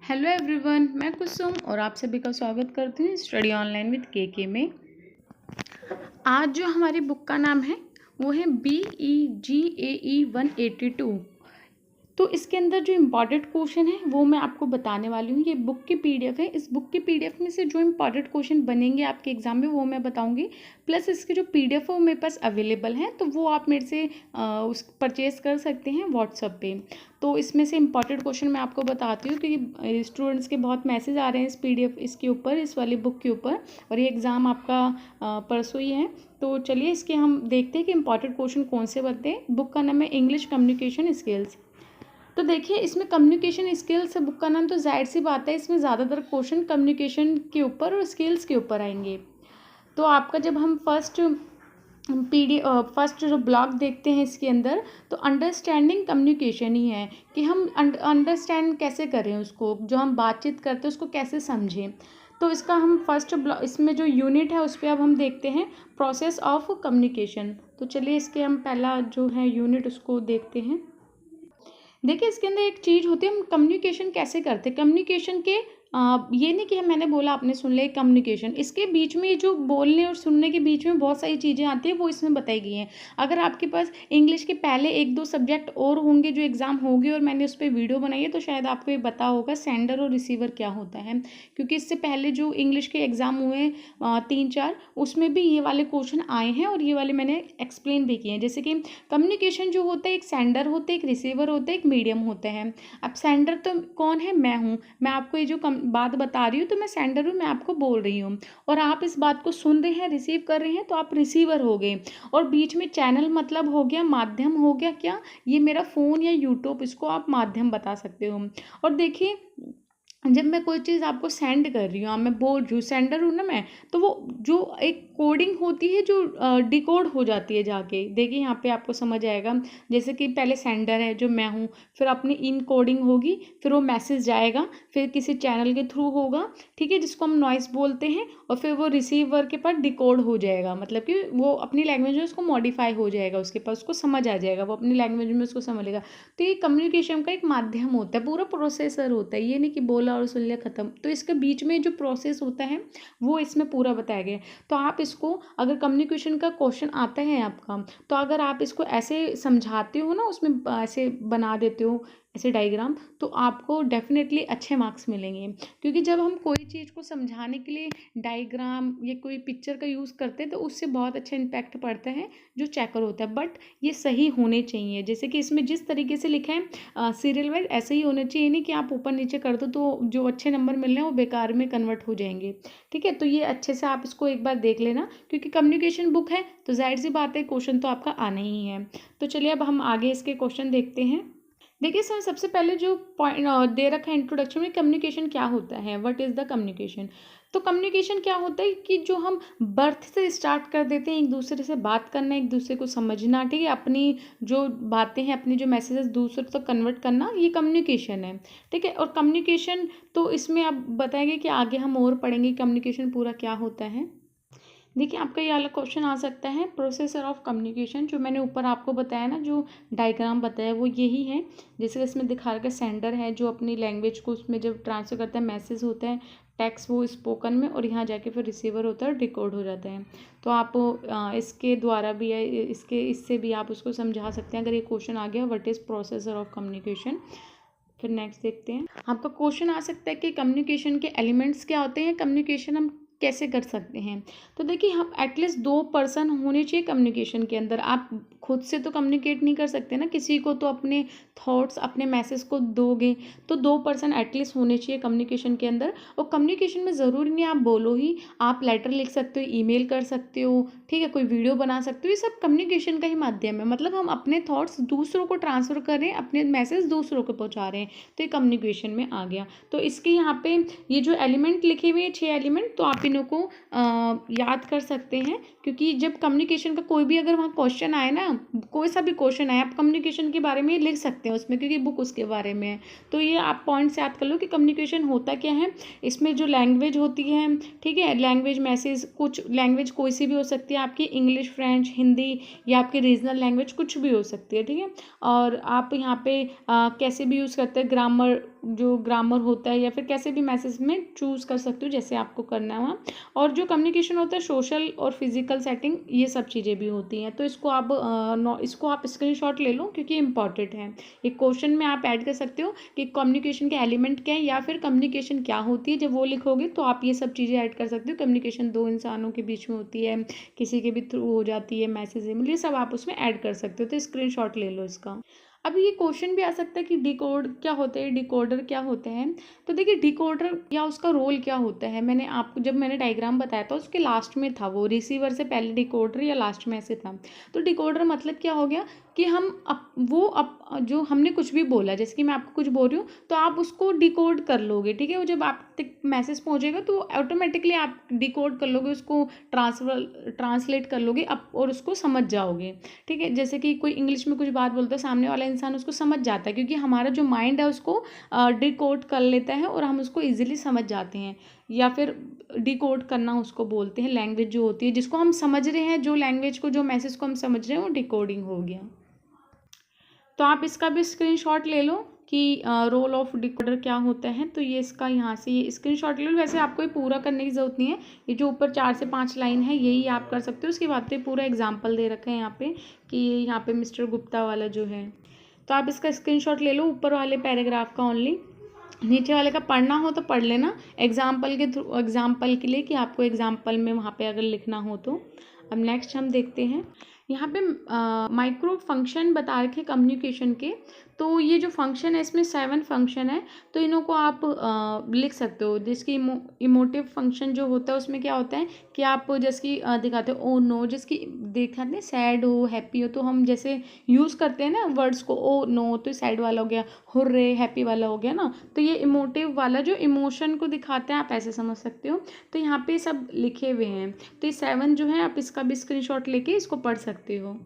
Hello everyone, मैं कुसुम और आप सभी का स्वागत करती हूँ स्टडी ऑनलाइन विद के में। आज जो हमारी बुक का नाम है वो है BEGAE 182। तो इसके अंदर जो इम्पॉर्टेंट क्वेश्चन है वो मैं आपको बताने वाली हूँ। ये बुक की PDF है। इस बुक की PDF में से जो इम्पॉर्टेंट क्वेश्चन बनेंगे आपके एग्जाम में वो मैं बताऊँगी। प्लस इसके जो PDF है वो मेरे पास अवेलेबल है, तो वो आप मेरे से उस परचेज़ कर सकते हैं व्हाट्सएप पे। तो इसमें से इम्पॉर्टेंट क्वेश्चन मैं आपको बताती हूँ क्योंकि स्टूडेंट्स के बहुत मैसेज आ रहे हैं इस PDF इसके ऊपर, इस वाली बुक के ऊपर, और ये एग्ज़ाम आपका परसों ही है। तो चलिए इसके हम देखते हैं कि इम्पॉर्टेंट क्वेश्चन कौन से बनते हैं। बुक का नाम है इंग्लिश कम्युनिकेशन स्किल्स। तो देखिए इसमें कम्युनिकेशन स्किल्स है बुक का नाम, तो जाहिर सी बात है इसमें ज़्यादातर क्वेश्चन कम्युनिकेशन के ऊपर और स्किल्स के ऊपर आएंगे। तो आपका जब हम फर्स्ट जो ब्लॉग देखते हैं इसके अंदर, तो अंडरस्टैंडिंग कम्युनिकेशन ही है कि हम अंडरस्टैंड कैसे करें उसको, जो हम बातचीत करते हैं उसको कैसे समझें। तो इसका हम फर्स्ट ब्लॉग, इसमें जो यूनिट है उस पर अब हम देखते हैं प्रोसेस ऑफ कम्युनिकेशन। तो चलिए इसके हम पहला जो है यूनिट उसको देखते हैं। देखिए इसके अंदर एक चीज़ होती है, हम कम्युनिकेशन कैसे करते हैं। कम्युनिकेशन के ये नहीं कि मैंने बोला आपने सुन लिया कम्युनिकेशन, इसके बीच में ये जो बोलने और सुनने के बीच में बहुत सारी चीज़ें आती है वो इसमें बताई गई हैं। अगर आपके पास इंग्लिश के पहले 1-2 सब्जेक्ट और होंगे जो एग्ज़ाम होगी और मैंने उस पर वीडियो बनाई है, तो शायद आपको ये पता होगा सेंडर और रिसीवर क्या होता है। क्योंकि इससे पहले जो इंग्लिश के एग्ज़ाम हुए 3-4, उसमें भी ये वाले क्वेश्चन आए हैं और ये वाले मैंने एक्सप्लेन भी किए हैं। जैसे कि कम्युनिकेशन जो होता है, एक सेंडर होता है, एक रिसीवर होता है, एक मीडियम होता है। अब सेंडर तो कौन है, मैं हूँ। मैं आपको ये जो बात बता रही हूँ तो मैं सेंडर हूँ, मैं आपको बोल रही हूँ, और आप इस बात को सुन रहे हैं, रिसीव कर रहे हैं, तो आप रिसीवर हो गए। और बीच में चैनल मतलब हो गया, माध्यम हो गया, क्या ये मेरा फ़ोन या यूट्यूब, इसको आप माध्यम बता सकते हो। और देखिए जब मैं कोई चीज़ आपको सेंड कर रही हूँ, मैं बोल रही हूँ, सेंडर हूँ ना मैं, तो वो जो एक कोडिंग होती है जो डिकोड हो जाती है जाके, देखिए यहाँ पे आपको समझ आएगा। जैसे कि पहले सेंडर है जो मैं हूँ, फिर अपनी इन कोडिंग होगी, फिर वो मैसेज जाएगा, फिर किसी चैनल के थ्रू होगा, ठीक है, जिसको हम नॉइस बोलते हैं, और फिर वो रिसीवर के पास डिकोड हो जाएगा, मतलब कि वो अपनी लैंग्वेज में उसको मॉडिफाई हो जाएगा, उसके पास उसको समझ आ जाएगा, वो अपनी लैंग्वेज में उसको समझ लेगा। तो ये कम्युनिकेशन का एक माध्यम होता है, पूरा प्रोसेसर होता है, ये नहीं कि बोला और सुन लिया ख़त्म। तो इसके बीच में जो प्रोसेस होता है वो इसमें पूरा बताया गया है। तो आप इसको, अगर कम्युनिकेशन का क्वेश्चन आता है आपका, तो अगर आप इसको ऐसे समझाते हो ना, उसमें ऐसे बना देते हो ऐसे डायग्राम, तो आपको डेफिनेटली अच्छे मार्क्स मिलेंगे। क्योंकि जब हम कोई चीज़ को समझाने के लिए डायग्राम या कोई पिक्चर का यूज़ करते हैं तो उससे बहुत अच्छा इम्पैक्ट पड़ता है जो चेकर होता है। बट ये सही होने चाहिए, जैसे कि इसमें जिस तरीके से लिखा है सीरियल वाइज ऐसे ही होना चाहिए, नहीं कि आप ऊपर नीचे कर दो तो जो अच्छे नंबर मिल रहे हैं वो बेकार में कन्वर्ट हो जाएंगे। ठीक है, तो ये अच्छे से आप इसको एक बार देख लेना, क्योंकि कम्युनिकेशन बुक है तो जाहिर सी बात है क्वेश्चन तो आपका आना ही है। तो चलिए अब हम आगे इसके क्वेश्चन देखते हैं। देखिए सर, सबसे पहले जो पॉइंट दे रखा है इंट्रोडक्शन में, कम्युनिकेशन क्या होता है, व्हाट इज़ द कम्युनिकेशन। तो कम्युनिकेशन क्या होता है कि जो हम बर्थ से स्टार्ट कर देते हैं एक दूसरे से बात करना, एक दूसरे को समझना, ठीक है, अपनी जो बातें हैं, अपनी जो मैसेजेस दूसरे तक कन्वर्ट करना, ये कम्युनिकेशन है। ठीक है, और कम्युनिकेशन तो इसमें अब बताएंगे कि आगे हम और पढ़ेंगे कम्युनिकेशन पूरा क्या होता है। देखिए आपका ये वाला क्वेश्चन आ सकता है, प्रोसेसर ऑफ कम्युनिकेशन, जो मैंने ऊपर आपको बताया ना, जो डायग्राम बताया वो यही है। जैसे इसमें दिखा रखा सेंडर है जो अपनी लैंग्वेज को उसमें जब ट्रांसफर करता है, मैसेज होता है, टेक्स्ट वो स्पोकन में, और यहाँ जाके फिर रिसीवर होता है और डिकोड हो जाता है। तो आप इसके द्वारा भी है, इससे भी आप उसको समझा सकते हैं अगर ये क्वेश्चन आ गया, what is processor of communication. फिर नेक्स्ट देखते हैं, आपका क्वेश्चन आ सकता है कि कम्युनिकेशन के एलिमेंट्स क्या होते हैं, कम्युनिकेशन हम कैसे कर सकते हैं। तो देखिए हम एटलीस्ट 2 पर्सन होने चाहिए कम्युनिकेशन के अंदर। आप खुद से तो कम्युनिकेट नहीं कर सकते ना, किसी को तो अपने थॉट्स, अपने मैसेज को दोगे, तो 2 पर्सन एटलीस्ट होने चाहिए कम्युनिकेशन के अंदर। और कम्युनिकेशन में ज़रूरी नहीं आप बोलो ही, आप लेटर लिख सकते हो, ईमेल कर सकते हो, ठीक है, कोई वीडियो बना सकते हो, ये सब कम्युनिकेशन का ही माध्यम है। मतलब हम अपने थॉट्स दूसरों को ट्रांसफ़र कर रहे हैं, अपने मैसेज दूसरों को पहुँचा रहे हैं, तो ये कम्युनिकेशन में आ गया। तो इसके यहाँ पे ये जो एलिमेंट लिखे हुए हैं 6 एलिमेंट, तो आप इन्हों को याद कर सकते हैं। क्योंकि जब कम्युनिकेशन का कोई भी अगर वहाँ क्वेश्चन आए ना, कोई सा भी क्वेश्चन आए, आप कम्युनिकेशन के बारे में लिख सकते हैं उसमें, क्योंकि बुक उसके बारे में है। तो ये आप पॉइंट्स याद कर लो कि कम्युनिकेशन होता क्या है। इसमें जो लैंग्वेज होती है, ठीक है, लैंग्वेज मैसेज, कुछ लैंग्वेज कोई सी भी हो सकती है आपकी, इंग्लिश, फ्रेंच, हिंदी, या आपकी रीजनल लैंग्वेज कुछ भी हो सकती है, ठीक है। और आप यहाँ पे कैसे भी यूज़ करते हैं, ग्रामर जो ग्रामर होता है या फिर कैसे भी मैसेज में चूज़ कर सकते हो जैसे आपको करना है वहाँ। और जो कम्युनिकेशन होता है सोशल और फिजिकल सेटिंग, ये सब चीज़ें भी होती हैं। तो इसको आप स्क्रीनशॉट ले लो क्योंकि इंपॉर्टेंट है। एक क्वेश्चन में आप ऐड कर सकते हो कि कम्युनिकेशन के एलिमेंट क्या है या फिर कम्युनिकेशन क्या होती है। जब वो लिखोगे तो आप ये सब चीज़ें ऐड कर सकते हो। कम्युनिकेशन दो इंसानों के बीच में होती है, किसी के भी थ्रू हो जाती है, मैसेज, ईमेल, ये सब आप उसमें ऐड कर सकते हो। तो स्क्रीनशॉट ले लो इसका। अब ये क्वेश्चन भी आ सकता है कि डिकोड क्या होते हैं, डिकोडर क्या होते हैं। तो देखिए डिकोडर या उसका रोल क्या होता है, जब मैंने डायग्राम बताया था उसके लास्ट में था, वो रिसीवर से पहले डिकोडर या लास्ट में ऐसे था। तो डिकोडर मतलब क्या हो गया कि जो हमने कुछ भी बोला, जैसे कि मैं आपको कुछ बोल रही हूँ तो आप उसको डिकोड कर लोगे, ठीक है। वो जब आप तक मैसेज पहुँचेगा तो ऑटोमेटिकली आप डिकोड कर लोगे उसको, ट्रांसलेट कर लोगे अब और उसको समझ जाओगे, ठीक है। जैसे कि कोई इंग्लिश में कुछ बात बोलता है, सामने वाला इंसान उसको समझ जाता है क्योंकि हमारा जो माइंड है उसको डिकोड कर लेता है और हम उसको इजीली समझ जाते हैं। या फिर डिकोड करना उसको बोलते हैं, लैंग्वेज जो होती है जिसको हम समझ रहे हैं, जो लैंग्वेज को, जो मैसेज को हम समझ रहे हैं वो डिकोडिंग हो गया। तो आप इसका भी स्क्रीनशॉट ले लो कि रोल ऑफ डिकोडर क्या होता है। तो ये इसका यहाँ से ये स्क्रीनशॉट ले लो। वैसे आपको ये पूरा करने की ज़रूरत नहीं है, ये जो ऊपर 4 से 5 लाइन है यही आप कर सकते हो। उसके बाद तो पूरा एग्जाम्पल दे रखा है यहाँ पे कि यहाँ पे मिस्टर गुप्ता वाला जो है। तो आप इसका स्क्रीनशॉट ले लो, ऊपर वाले पैराग्राफ का ओनली, नीचे वाले का पढ़ना हो तो पढ़ लेना एग्जाम्पल के लिए, कि आपको एग्जाम्पल में वहाँ पे अगर लिखना हो तो। अब नेक्स्ट हम देखते हैं यहाँ पे माइक्रो फंक्शन बता रखे कम्युनिकेशन के। तो ये जो फंक्शन है इसमें 7 फंक्शन है, तो इन्हों को आप लिख सकते हो। जिसकी इमोटिव फंक्शन जो होता है उसमें क्या होता है कि आप जिसकी दिखाते हो ओ नो, जिसकी दिखाते हैं सैड हो, हैप्पी हो, तो हम जैसे यूज़ करते हैं ना वर्ड्स को, ओ नो तो सैड वाला हो गया, हुर्रे हैप्पी वाला हो गया ना। तो ये इमोटिव वाला जो इमोशन को दिखाते हैं आप ऐसे समझ सकते हो। तो यहाँ पे सब लिखे हुए हैं। तो ये 7 जो है आप इसका भी स्क्रीनशॉट लेके इसको पढ़ सकते हो।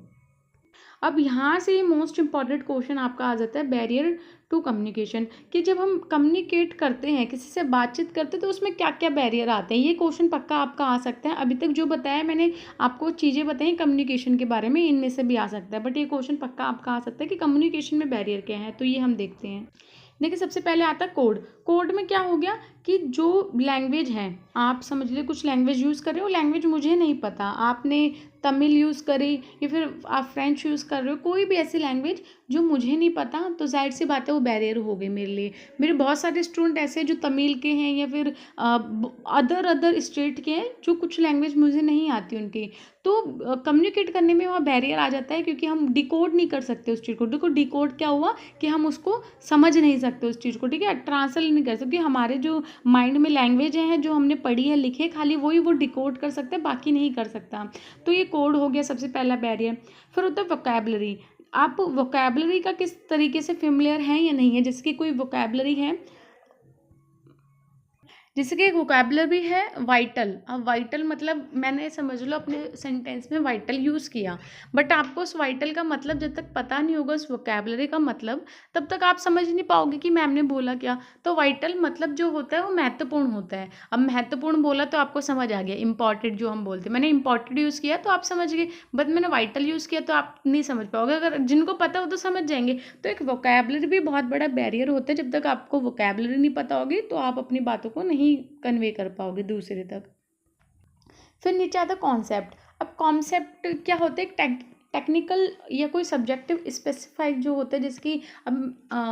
अब यहाँ से मोस्ट इम्पॉर्टेंट क्वेश्चन आपका आ जाता है बैरियर टू कम्युनिकेशन, कि जब हम कम्युनिकेट करते हैं, किसी से बातचीत करते हैं, तो उसमें क्या क्या बैरियर आते हैं। ये क्वेश्चन पक्का आपका आ सकता है। अभी तक जो बताया मैंने आपको चीज़ें बताई कम्युनिकेशन के बारे में, इनमें से भी आ सकता है, बट ये क्वेश्चन पक्का आपका आ सकता है कि कम्युनिकेशन में बैरियर क्या है। तो ये हम देखते हैं। देखिए सबसे पहले आता है कोड। कोड में क्या हो गया कि जो लैंग्वेज है, आप समझ लीजिए कुछ लैंग्वेज यूज़ कर रहे हो, लैंग्वेज मुझे नहीं पता, आपने तमिल यूज़ करी या फिर आप फ्रेंच यूज़ कर रहे हो, कोई भी ऐसी लैंग्वेज जो मुझे नहीं पता, तो जाहिर सी बात है वो बैरियर हो गई मेरे लिए। मेरे बहुत सारे स्टूडेंट ऐसे हैं जो तमिल के हैं या फिर अदर स्टेट के हैं, जो कुछ लैंग्वेज मुझे नहीं आती उनकी। तो कम्युनिकेट करने में वहाँ बैरियर आ जाता है क्योंकि हम डिकोड नहीं कर सकते उस चीज़ को। देखो डिकोड क्या हुआ कि हम उसको समझ नहीं सकते उस चीज़ को, ठीक है, ट्रांसलेट नहीं कर सकते। हमारे जो माइंड में लैंग्वेज है जो हमने पढ़ी है, लिखे, खाली वही वो डिकोड कर सकते हैं, बाकी नहीं कर सकता। तो ये कोड हो गया सबसे पहला बैरियर। फिर होता है वोकैबलरी। आप वोकैबलरी का किस तरीके से फेमिलियर हैं या नहीं है। जैसे कि कोई वोकैबलरी है, जैसे कि एक वोकैबुलरी है वाइटल। अब वाइटल मतलब मैंने समझ लो अपने सेंटेंस में वाइटल यूज़ किया, बट आपको उस वाइटल का मतलब जब तक पता नहीं होगा, उस वोकैबुलरी का मतलब, तब तक आप समझ नहीं पाओगे कि मैम ने बोला क्या। तो वाइटल मतलब जो होता है वो महत्वपूर्ण होता है। अब महत्वपूर्ण बोला तो आपको समझ आ गया। इंपॉर्टेंट जो हम बोलते हैं, मैंने इंपॉर्टेंट यूज़ किया तो आप समझ गए, बट मैंने वाइटल यूज़ किया तो आप नहीं समझ पाओगे। अगर जिनको पता हो तो समझ जाएंगे। तो एक वोकैबुलरी भी बहुत बड़ा बैरियर होता है। जब तक आपको वोकैबुलरी नहीं पता होगी तो आप अपनी बातों को नहीं कन्वे कर पाओगे दूसरे तक। फिर नीचे आता कॉन्सेप्ट। अब कॉन्सेप्ट क्या होता है, टेक्निकल या कोई सब्जेक्टिव स्पेसिफाइड जो होता है, जिसकी अब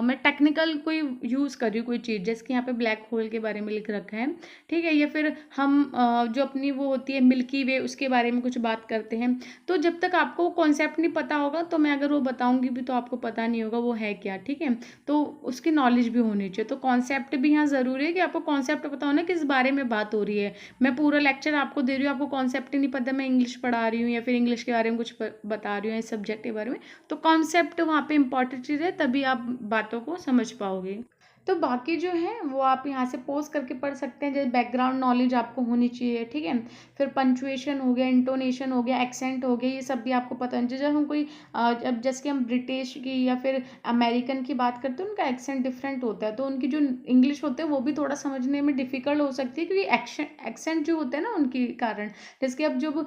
मैं टेक्निकल कोई यूज़ कर रही हूँ कोई चीज़, जैसे कि यहाँ पे ब्लैक होल के बारे में लिख रखा है, ठीक है, या फिर हम जो अपनी वो होती है मिल्की वे, उसके बारे में कुछ बात करते हैं। तो जब तक आपको कॉन्सेप्ट नहीं पता होगा तो मैं अगर वो बताऊँगी भी तो आपको पता नहीं होगा वो है क्या, ठीक है। तो उसकी नॉलेज भी होनी चाहिए। तो कॉन्सेप्ट भी यहाँ ज़रूरी है कि आपको कॉन्सेप्ट पता होना किस बारे में बात हो रही है। मैं पूरा लेक्चर आपको दे रही हूँ, आपको कॉन्सेप्ट ही नहीं पता, मैं इंग्लिश पढ़ा रही हूँ या फिर इंग्लिश के बारे में कुछ बता रही हूँ इस सब्जेक्ट के बारे में, तो कॉन्सेप्ट वहाँ पे इंपॉर्टेंट चीज़ है, तभी आप बातों को समझ पाओगे। तो बाकी जो है वो आप यहाँ से पोज करके पढ़ सकते हैं। जैसे बैकग्राउंड नॉलेज आपको होनी चाहिए, ठीक है। फिर पंचुएशन हो गया, इंटोनेशन हो गया, एक्सेंट हो गया, ये सब भी आपको पता होना चाहिए। जब हम कोई अब जैसे कि हम ब्रिटिश की या फिर अमेरिकन की बात करते हैं, उनका एक्सेंट डिफरेंट होता है, तो उनकी जो इंग्लिश होते हैं वो भी थोड़ा समझने में डिफिकल्ट हो सकती है, क्योंकि एक्सेंट जो होते हैं ना उनके कारण। जैसे कि अब जब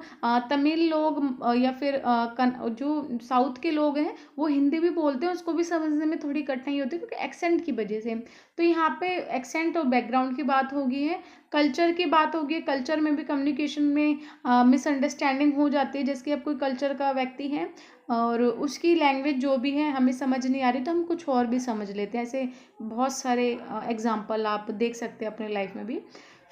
तमिल लोग या फिर जो साउथ के लोग हैं वो हिंदी भी बोलते हैं, उसको भी समझने में थोड़ी कठिनाई होती है क्योंकि एक्सेंट की वजह से। तो यहाँ पे एक्सेंट और बैकग्राउंड की बात होगी है, कल्चर की बात होगी, कल्चर में भी कम्युनिकेशन में मिसअंडरस्टैंडिंग हो जाती है। जैसे कि अब कोई कल्चर का व्यक्ति है और उसकी लैंग्वेज जो भी है हमें समझ नहीं आ रही, तो हम कुछ और भी समझ लेते हैं। ऐसे बहुत सारे एग्जाम्पल आप देख सकते हैं अपने लाइफ में भी।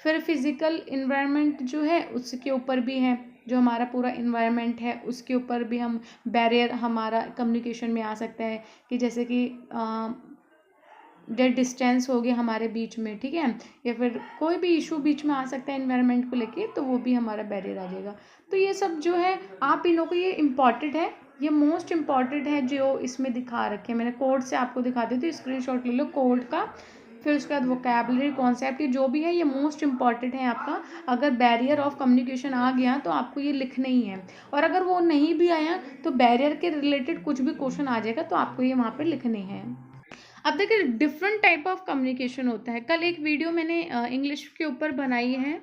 फिर फिज़िकल इन्वायरमेंट जो है उसके ऊपर भी है, जो हमारा पूरा इन्वायरमेंट है उसके ऊपर भी हम बैरियर हमारा कम्युनिकेशन में आ सकता है, कि जैसे कि जो डिस्टेंस हो गया हमारे बीच में, ठीक है, या फिर कोई भी इशू बीच में आ सकता है इन्वायरमेंट को लेके, तो वो भी हमारा बैरियर आ जाएगा। तो ये सब जो है आप इनों को, ये इम्पॉर्टेंट है, ये मोस्ट इम्पॉर्टेंट है जो इसमें दिखा रखे हैं। मैंने कोड से आपको दिखा दी थी, स्क्रीनशॉट ले लो कोड का। फिर उसके बाद वोकैबुलरी, कॉन्सेप्ट, ये जो भी है ये मोस्ट इम्पॉर्टेंट है आपका। अगर बैरियर ऑफ कम्युनिकेशन आ गया तो आपको ये लिखना ही है, और अगर वो नहीं भी आया तो बैरियर के रिलेटेड कुछ भी क्वेश्चन आ जाएगा तो आपको ये वहाँ पे लिखने हैं। अब देखिए डिफरेंट टाइप ऑफ कम्युनिकेशन होता है। कल एक वीडियो मैंने इंग्लिश के ऊपर बनाई है,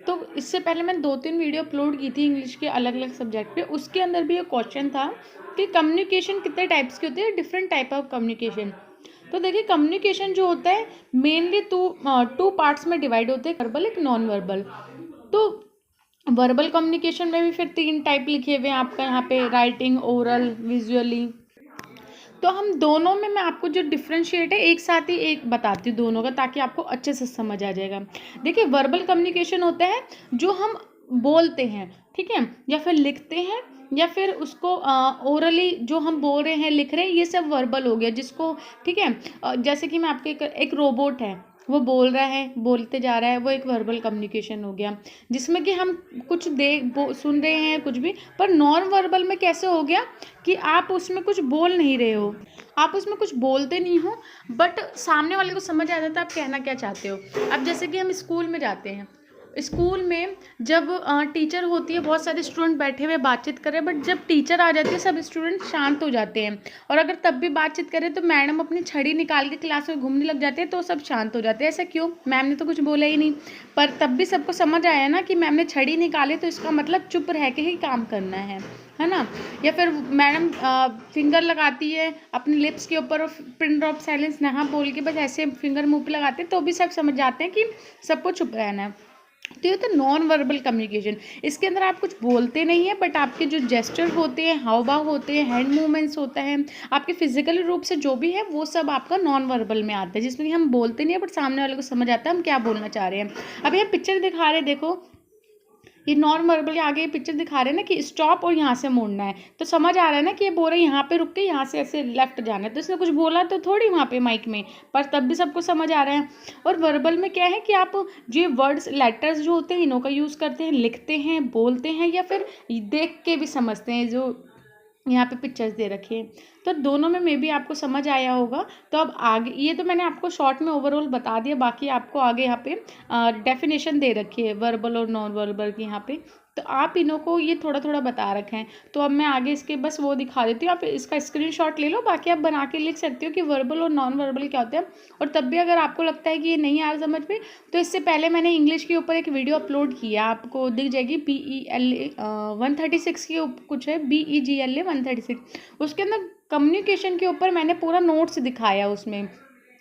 तो इससे पहले मैंने 2-3 वीडियो अपलोड की थी इंग्लिश के अलग अलग सब्जेक्ट पे। उसके अंदर भी एक क्वेश्चन था कि कम्युनिकेशन कितने टाइप्स के होते हैं, डिफरेंट टाइप ऑफ कम्युनिकेशन। तो देखिए कम्युनिकेशन जो होता है मेनली टू पार्ट्स में डिवाइड होते हैं, वर्बल एक नॉन वर्बल। तो वर्बल कम्युनिकेशन में भी फिर 3 टाइप लिखे हुए हैं आपका यहाँ पे, राइटिंग, ओरल, विजुअली। तो हम दोनों में मैं आपको जो डिफ्रेंशिएट है एक साथ ही एक बताती हूँ दोनों का, ताकि आपको अच्छे से समझ आ जाएगा। देखिए वर्बल कम्युनिकेशन होता है जो हम बोलते हैं, ठीक है, या फिर लिखते हैं, या फिर उसको ओरली जो हम बोल रहे हैं, लिख रहे हैं, ये सब वर्बल हो गया जिसको, ठीक है। जैसे कि मैं आपके एक रोबोट है, वो बोल रहा है, बोलते जा रहा है, वो एक वर्बल कम्युनिकेशन हो गया, जिसमें कि हम कुछ सुन रहे हैं कुछ भी। पर नॉन वर्बल में कैसे हो गया कि आप उसमें कुछ बोल नहीं रहे हो, आप उसमें कुछ बोलते नहीं हो, बट सामने वाले को समझ आ जाता है आप कहना क्या चाहते हो। अब जैसे कि हम स्कूल में जाते हैं, स्कूल में जब टीचर होती है, बहुत सारे स्टूडेंट बैठे हुए बातचीत कर रहे हैं, बट जब टीचर आ जाती है सब स्टूडेंट शांत हो जाते हैं, और अगर तब भी बातचीत करें तो मैडम अपनी छड़ी निकाल के क्लास में घूमने लग जाते हैं, तो सब शांत हो जाते हैं। ऐसा क्यों? मैम ने तो कुछ बोला ही नहीं, पर तब भी सबको समझ आया ना कि मैम ने छड़ी निकाली, तो इसका मतलब चुप रह के ही काम करना है ना। या फिर मैडम फिंगर लगाती है अपने लिप्स के ऊपर, और पिन ड्रॉप साइलेंस ना बोल के बस ऐसे फिंगर मुंह पे लगाते हैं, तो भी सब समझ जाते हैं कि सबको चुप रहना है। तो ये तो नॉन वर्बल कम्युनिकेशन, इसके अंदर आप कुछ बोलते नहीं है, बट आपके जो जेस्चर होते हैं, हाव भाव होते हैं, हैंड मूवमेंट्स होता है, आपके फिजिकल रूप से जो भी है वो सब आपका नॉन वर्बल में आता है, जिसमें कि हम बोलते नहीं है, बट सामने वाले को समझ आता है हम क्या बोलना चाह रहे हैं। अब यहाँ पिक्चर दिखा रहे हैं, देखो ये नॉन वर्बल आगे पिक्चर दिखा रहे हैं ना कि स्टॉप और यहाँ से मुड़ना है, तो समझ आ रहा है ना कि ये बोल रहे हैं यहाँ पे रुक के यहाँ से ऐसे लेफ्ट जाना है, तो इसने कुछ बोला तो थोड़ी वहाँ पे माइक में, पर तब भी सबको समझ आ रहा है। और वर्बल में क्या है कि आप जो वर्ड्स, लेटर्स जो होते हैं, इन्हों का यूज़ करते हैं, लिखते हैं, बोलते हैं, या फिर देख के भी समझते हैं, जो यहाँ पे पिक्चर्स दे रखे हैं। तो दोनों में मे बी आपको समझ आया होगा। तो अब आगे, ये तो मैंने आपको शॉर्ट में ओवरऑल बता दिया, बाकी आपको आगे यहाँ पे डेफिनेशन दे रखी है वर्बल और नॉन वर्बल की यहाँ पे, तो आप इन्हों को ये थोड़ा थोड़ा बता रखे हैं। तो अब मैं आगे इसके बस वो दिखा देती हूँ, आप इसका स्क्रीनशॉट ले लो, बाकी आप बना के लिख सकते हो कि वर्बल और नॉन वर्बल क्या होता है। और तब भी अगर आपको लगता है कि ये नहीं आ रहा समझ में, तो इससे पहले मैंने इंग्लिश के ऊपर एक वीडियो अपलोड किया, आपको दिख जाएगी, BELA 136 की कुछ है, BEGLA 136, उसके अंदर कम्युनिकेशन के ऊपर मैंने पूरा नोट्स दिखाया, उसमें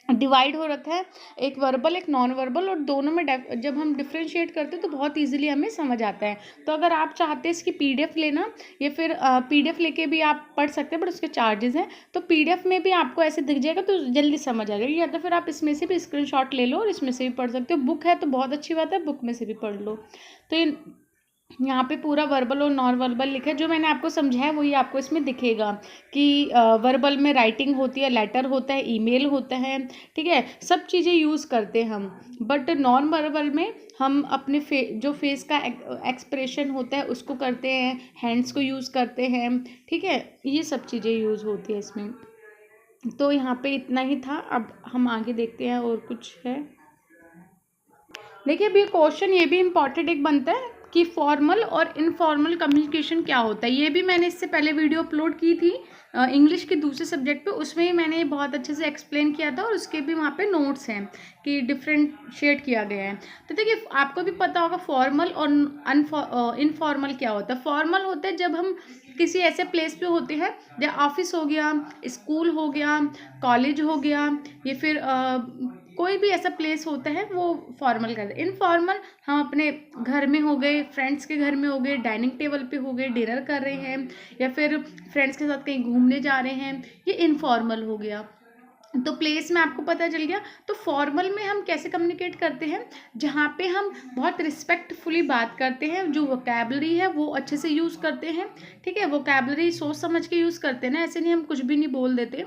डिवाइड हो रखा है एक वर्बल एक नॉन वर्बल, और दोनों में जब हम डिफ्रेंशिएट करते हैं तो बहुत इजीली हमें समझ आता है। तो अगर आप चाहते हैं इसकी PDF लेना, या फिर PDF लेके भी आप पढ़ सकते हैं, बट उसके चार्जेस हैं, तो PDF में भी आपको ऐसे दिख जाएगा तो जल्दी समझ आ जाएगा, या तो फिर आप इसमें से भी स्क्रीनशॉट ले लो और इसमें से भी पढ़ सकते हो। बुक है तो बहुत अच्छी बात है, बुक में से भी पढ़ लो। तो ये यहाँ पे पूरा वर्बल और नॉन वर्बल लिखा है, जो मैंने आपको समझाया वही आपको इसमें दिखेगा कि वर्बल में राइटिंग होती है, लेटर होता है, ईमेल होता है, ठीक है, सब चीज़ें यूज़ करते हैं हम। बट नॉन वर्बल में हम अपने जो फेस का एक्सप्रेशन होता है उसको करते हैं, हैंड्स को यूज़ करते हैं, ठीक है, ये सब चीज़ें यूज़ होती है इसमें। तो यहाँ पे इतना ही था, अब हम आगे देखते हैं और कुछ है। देखिए अभी क्वेश्चन ये भी इम्पॉर्टेंट एक बनता है कि फॉर्मल और इनफॉर्मल कम्युनिकेशन क्या होता है। ये भी मैंने इससे पहले वीडियो अपलोड की थी इंग्लिश के दूसरे सब्जेक्ट पे, उसमें ही मैंने बहुत अच्छे से एक्सप्लेन किया था और उसके भी वहाँ पे नोट्स हैं कि डिफरेंशिएट किया गया है। तो देखिए आपको भी पता होगा फॉर्मल और इनफॉर्मल क्या होता है। फॉर्मल होता है जब हम किसी ऐसे प्लेस पे होते हैं, जैसे ऑफिस हो गया, स्कूल हो गया, कॉलेज हो गया, या फिर कोई भी ऐसा प्लेस होता है वो फॉर्मल करते हैं। इनफॉर्मल हम अपने घर में हो गए, फ्रेंड्स के घर में हो गए, डाइनिंग टेबल पे हो गए, डिनर कर रहे हैं, या फिर फ्रेंड्स के साथ कहीं घूमने जा रहे हैं, ये इनफॉर्मल हो गया। तो प्लेस में आपको पता चल गया। तो फॉर्मल में हम कैसे कम्युनिकेट करते हैं, जहाँ पे हम बहुत रिस्पेक्टफुली बात करते हैं, जो वोकैबलरी है वो अच्छे से यूज़ करते हैं, ठीक है, वोकैबलरी सोच समझ के यूज़ करते हैं ना, ऐसे नहीं हम कुछ भी नहीं बोल देते।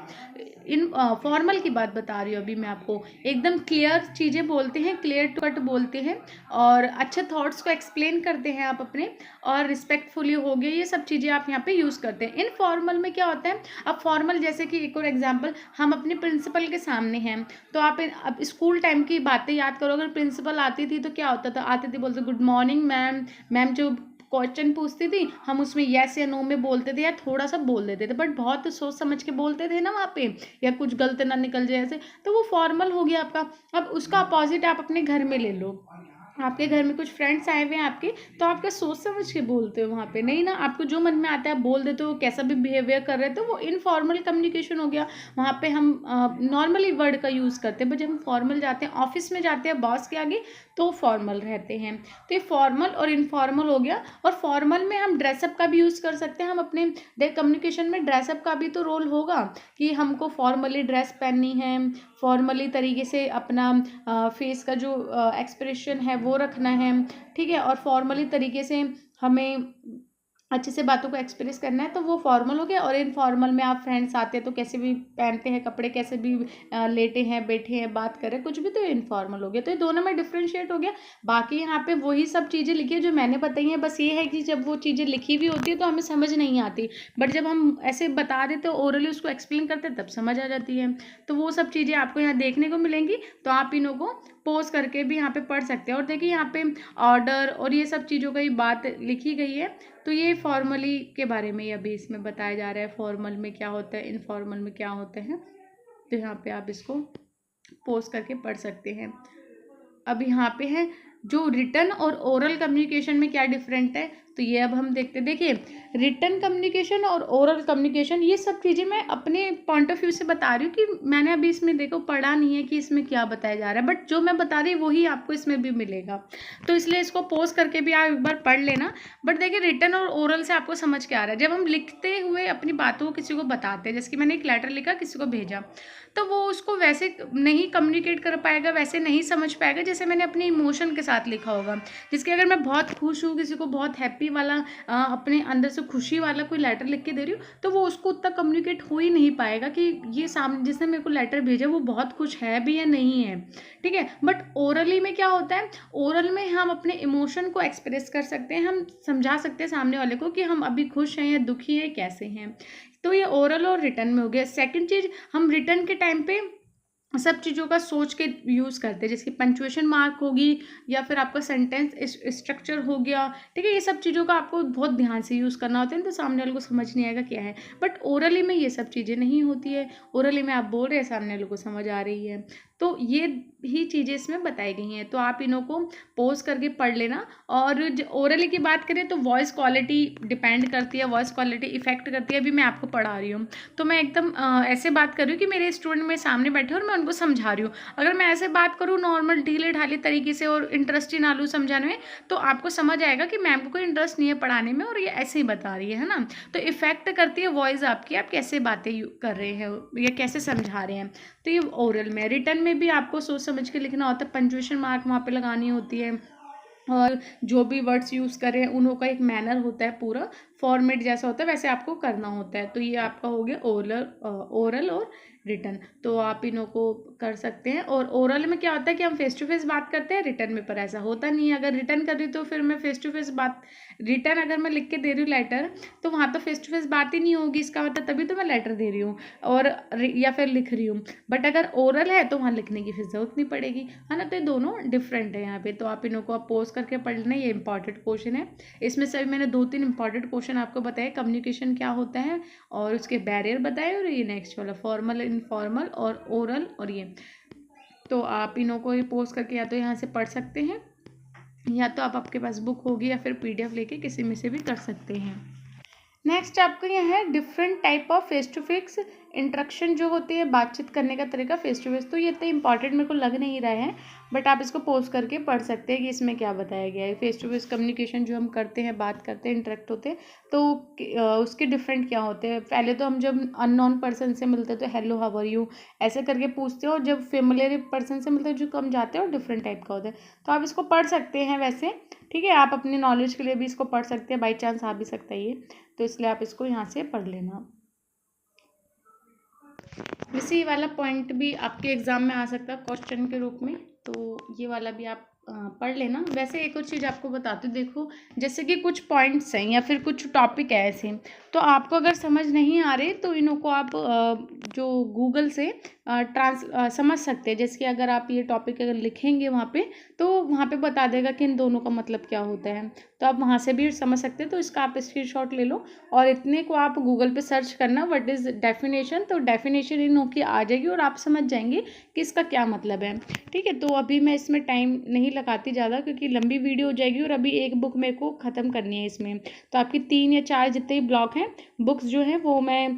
इन फॉर्मल की बात बता रही हूँ अभी मैं आपको, एकदम क्लियर चीज़ें बोलते हैं, क्लियर टू कट बोलते हैं, और अच्छे थॉट्स को एक्सप्लेन करते हैं आप अपने, और रिस्पेक्टफुली हो गए, ये सब चीज़ें आप यहाँ पे यूज़ करते हैं। इनफॉर्मल में क्या होता है, अब फॉर्मल जैसे कि एक और एग्जांपल, हम अपने प्रिंसिपल के सामने हैं, तो आप अब स्कूल टाइम की बातें याद करो, अगर प्रिंसिपल आती थी तो क्या होता था, आती थी बोलते गुड मॉर्निंग मैम, मैम जो क्वेश्चन पूछती थी हम उसमें यस या नो में बोलते थे, या थोड़ा सा बोल देते थे, बट बहुत सोच समझ के बोलते थे ना वहाँ पे, या कुछ गलत ना निकल जाए ऐसे, तो वो फॉर्मल हो गया आपका। अब उसका अपोजिट आप अपने घर में ले लो, आपके घर में कुछ फ्रेंड्स आए हुए हैं आपके, तो आप क्या सोच समझ के बोलते हो वहाँ पे, नहीं ना, आपको जो मन में आता है बोल देते हो, कैसा भी बिहेवियर कर रहे थे, वो इनफॉर्मल कम्युनिकेशन हो गया। वहाँ पे हम नॉर्मली वर्ड का यूज़ करते हैं, बट जब हम फॉर्मल जाते हैं, ऑफिस में जाते हैं बॉस के आगे, तो फॉर्मल रहते हैं। तो ये फॉर्मल और इनफॉर्मल हो गया। और फॉर्मल में हम ड्रेसअप का भी यूज़ कर सकते हैं, हम अपने कम्युनिकेशन में ड्रेसअप का भी तो रोल होगा, कि हमको फॉर्मली ड्रेस पहननी है, फॉर्मली तरीके से अपना फेस का जो एक्सप्रेशन है वो रखना है, ठीक है, और फॉर्मली तरीके से हमें अच्छे से बातों को एक्सप्रेस करना है, तो वो फॉर्मल हो गया। और इनफॉर्मल में आप फ्रेंड्स आते हैं तो कैसे भी पहनते हैं कपड़े, कैसे भी लेटे हैं, बैठे हैं, बात कर रहे हैं, कुछ भी, तो इनफॉर्मल हो गया। तो ये दोनों में डिफ्रेंशिएट हो गया। बाकी यहाँ पे वही सब चीज़ें लिखी है जो मैंने बताई हैं, बस ये है कि जब वो चीज़ें लिखी हुई होती है तो हमें समझ नहीं आती, बट जब हम ऐसे बता देते हैं, ओरली उसको एक्सप्लेन करते हैं, तब समझ आ जाती है। तो वो सब चीज़ें आपको यहाँ देखने को मिलेंगी, तो आप इन्हों को पॉज करके भी यहाँ पे पढ़ सकते हैं। और देखिए यहाँ पे ऑर्डर और ये सब चीज़ों का ही बात लिखी गई है। तो ये फॉर्मली के बारे में अभी इसमें बताया जा रहा है, फॉर्मल में क्या होता है, इनफॉर्मल में क्या होते हैं। तो यहाँ पे आप इसको पॉज करके पढ़ सकते हैं। अब यहाँ पे है जो रिटन और ओरल कम्युनिकेशन में क्या डिफरेंट है, तो ये अब हम देखते हैं। देखिए रिटन कम्युनिकेशन और ओरल कम्युनिकेशन, ये सब चीज़ें मैं अपने पॉइंट ऑफ व्यू से बता रही हूँ, कि मैंने अभी इसमें देखो पढ़ा नहीं है कि इसमें क्या बताया जा रहा है, बट जो मैं बता रही हूँ वही आपको इसमें भी मिलेगा, तो इसलिए इसको पोज करके भी आप एक बार पढ़ लेना। बट देखिए रिटन और ओरल से आपको समझ के आ रहा है, जब हम लिखते हुए अपनी बातों को किसी को बताते हैं, जैसे कि मैंने एक लेटर लिखा किसी को भेजा, तो वो उसको वैसे नहीं कम्युनिकेट कर पाएगा, वैसे नहीं समझ पाएगा जैसे मैंने अपने इमोशन के साथ लिखा होगा। जिसके अगर मैं बहुत खुश हूँ, किसी को बहुत हैप्पी वाला अपने अंदर से खुशी वाला कोई लेटर लिख के दे रही हूँ, तो वो उसको उतना कम्युनिकेट हो ही नहीं पाएगा कि ये सामने जिसने मेरे को लेटर भेजा वो बहुत खुश है भी या नहीं है, ठीक है। बट ओरली में क्या होता है, ओरल में हम अपने इमोशन को एक्सप्रेस कर सकते हैं, हम समझा सकते हैं सामने वाले को कि हम अभी खुश हैं या दुखी हैं, कैसे हैं। तो ये ओरल और रिटन में हो गया। सेकंड चीज़, हम रिटन के टाइम पे सब चीज़ों का सोच के यूज़ करते हैं, जैसे कि पंक्चुएशन मार्क होगी, या फिर आपका सेंटेंस स्ट्रक्चर हो गया, ठीक है, ये सब चीज़ों का आपको बहुत ध्यान से यूज़ करना होता है, तो सामने वाले को समझ नहीं आएगा क्या है। बट ओरली में ये सब चीज़ें नहीं होती है, ओरली में आप बोल रहे हैं, सामने वाले को समझ आ रही है। तो ये ही चीज़ें इसमें बताई गई हैं, तो आप इन्हों को पोज करके पढ़ लेना। और ओरली की बात करें तो वॉइस क्वालिटी डिपेंड करती है, वॉइस क्वालिटी इफेक्ट करती है। अभी मैं आपको पढ़ा रही हूँ तो मैं एकदम ऐसे बात कर रही हूँ कि मेरे स्टूडेंट मेरे सामने बैठे और मैं उनको समझा रही हूँ। अगर मैं ऐसे बात करूँ नॉर्मल ढीले ढाले तरीके से और इंटरेस्ट ही ना लूँ समझाने में, तो आपको समझ आएगा कि मैम को कोई इंटरेस्ट नहीं है पढ़ाने में और ये ऐसे ही बता रही है ना। तो इफेक्ट करती है वॉइस आपकी, आप कैसे बातें कर रहे हैं या कैसे समझा रहे हैं। तो ये ओरल में। रिटन में भी आपको सोच समझ के लिखना होता है, पंक्चुएशन मार्क वहाँ पे लगानी होती है, और जो भी वर्ड्स यूज़ करें उन्हों का एक मैनर होता है पूरा, फॉर्मेट जैसा होता है वैसे आपको करना होता है। तो ये आपका हो गया ओरल और रिटर्न। तो आप इन्हों को कर सकते हैं। और ओरल में क्या होता है कि हम फेस टू फेस बात करते हैं, रिटर्न में पर ऐसा होता नहीं है। अगर रिटर्न कर रही तो फिर मैं फेस टू फेस बात, रिटर्न अगर मैं लिख के दे रही हूँ लेटर, तो वहाँ तो फेस टू फेस बात ही नहीं होगी, इसका मतलब तभी तो मैं लेटर दे रही हूँ और या फिर लिख रही हूँ। बट अगर ओरल है तो वहाँ लिखने की फिर जरूरत नहीं पड़ेगी, है ना। तो ये दोनों डिफरेंट है यहाँ पे। तो आप इन्हों को आप पोज करके पढ़ लेना, ये इंपॉर्टेंट क्वेश्चन है। इसमें से मैंने 2-3 इंपॉर्टेंट क्वेश्चन आपको बताए, कम्युनिकेशन क्या होता है और उसके बैरियर बताए, और ये नेक्स्ट वाला फॉर्मल, इनफॉर्मल और ओरल, और ये। तो आप इन्हों को ये पोस्ट करके या तो यहाँ से पढ़ सकते हैं, या तो आप आपके पास बुक होगी या फिर PDF लेके किसी में से भी कर सकते हैं। नेक्स्ट आपका यह है different type of face to face interaction जो होती है, बातचीत करने का तरीका फेस टू फेस। तो ये इतना इंपॉर्टेंट मेरे को लग नहीं रहा है, बट आप इसको पोस्ट करके पढ़ सकते हैं कि इसमें क्या बताया गया है। फेस टू फेस कम्युनिकेशन जो हम करते हैं, बात करते हैं, इंटरेक्ट होते हैं, तो उसके डिफरेंट क्या होते हैं। पहले तो हम जब अननोन पर्सन से मिलते हैं तो हेलो हाउ आर यू ऐसे करके पूछते हो, और जब फेमिलियर पर्सन से मिलते हैं जो कम जाते हैं और डिफरेंट टाइप का होता है। तो आप इसको पढ़ सकते हैं वैसे, ठीक है। आप अपनी नॉलेज के लिए भी इसको पढ़ सकते हैं, बाई चांस आ भी सकता है ये, तो इसलिए आप इसको यहाँ से पढ़ लेना। वैसे ये वाला पॉइंट भी आपके एग्जाम में आ सकता है क्वेश्चन के रूप में, तो ये वाला भी आप पढ़ लेना। वैसे एक और चीज़ आपको बताती हूँ, देखो जैसे कि कुछ पॉइंट्स हैं या फिर कुछ टॉपिक है ऐसे, तो आपको अगर समझ नहीं आ रहे तो इन्हों को आप जो गूगल से समझ सकते हैं। जैसे कि अगर आप ये टॉपिक अगर लिखेंगे वहाँ पे, तो वहाँ पे बता देगा कि इन दोनों का मतलब क्या होता है, तो आप वहाँ से भी समझ सकते हैं। तो इसका आप स्क्रीनशॉट ले लो और इतने को आप गूगल पे सर्च करना व्हाट इज़ डेफिनेशन, तो डेफिनेशन इन्हों की आ जाएगी और आप समझ जाएंगे कि इसका क्या मतलब है, ठीक है। तो अभी मैं इसमें टाइम नहीं लगाती ज़्यादा, क्योंकि लंबी वीडियो हो जाएगी और अभी एक बुक मेरे को ख़त्म करनी है इसमें। तो आपकी 3 या 4 जितने भी ब्लॉक हैं बुक्स जो हैं वो मैं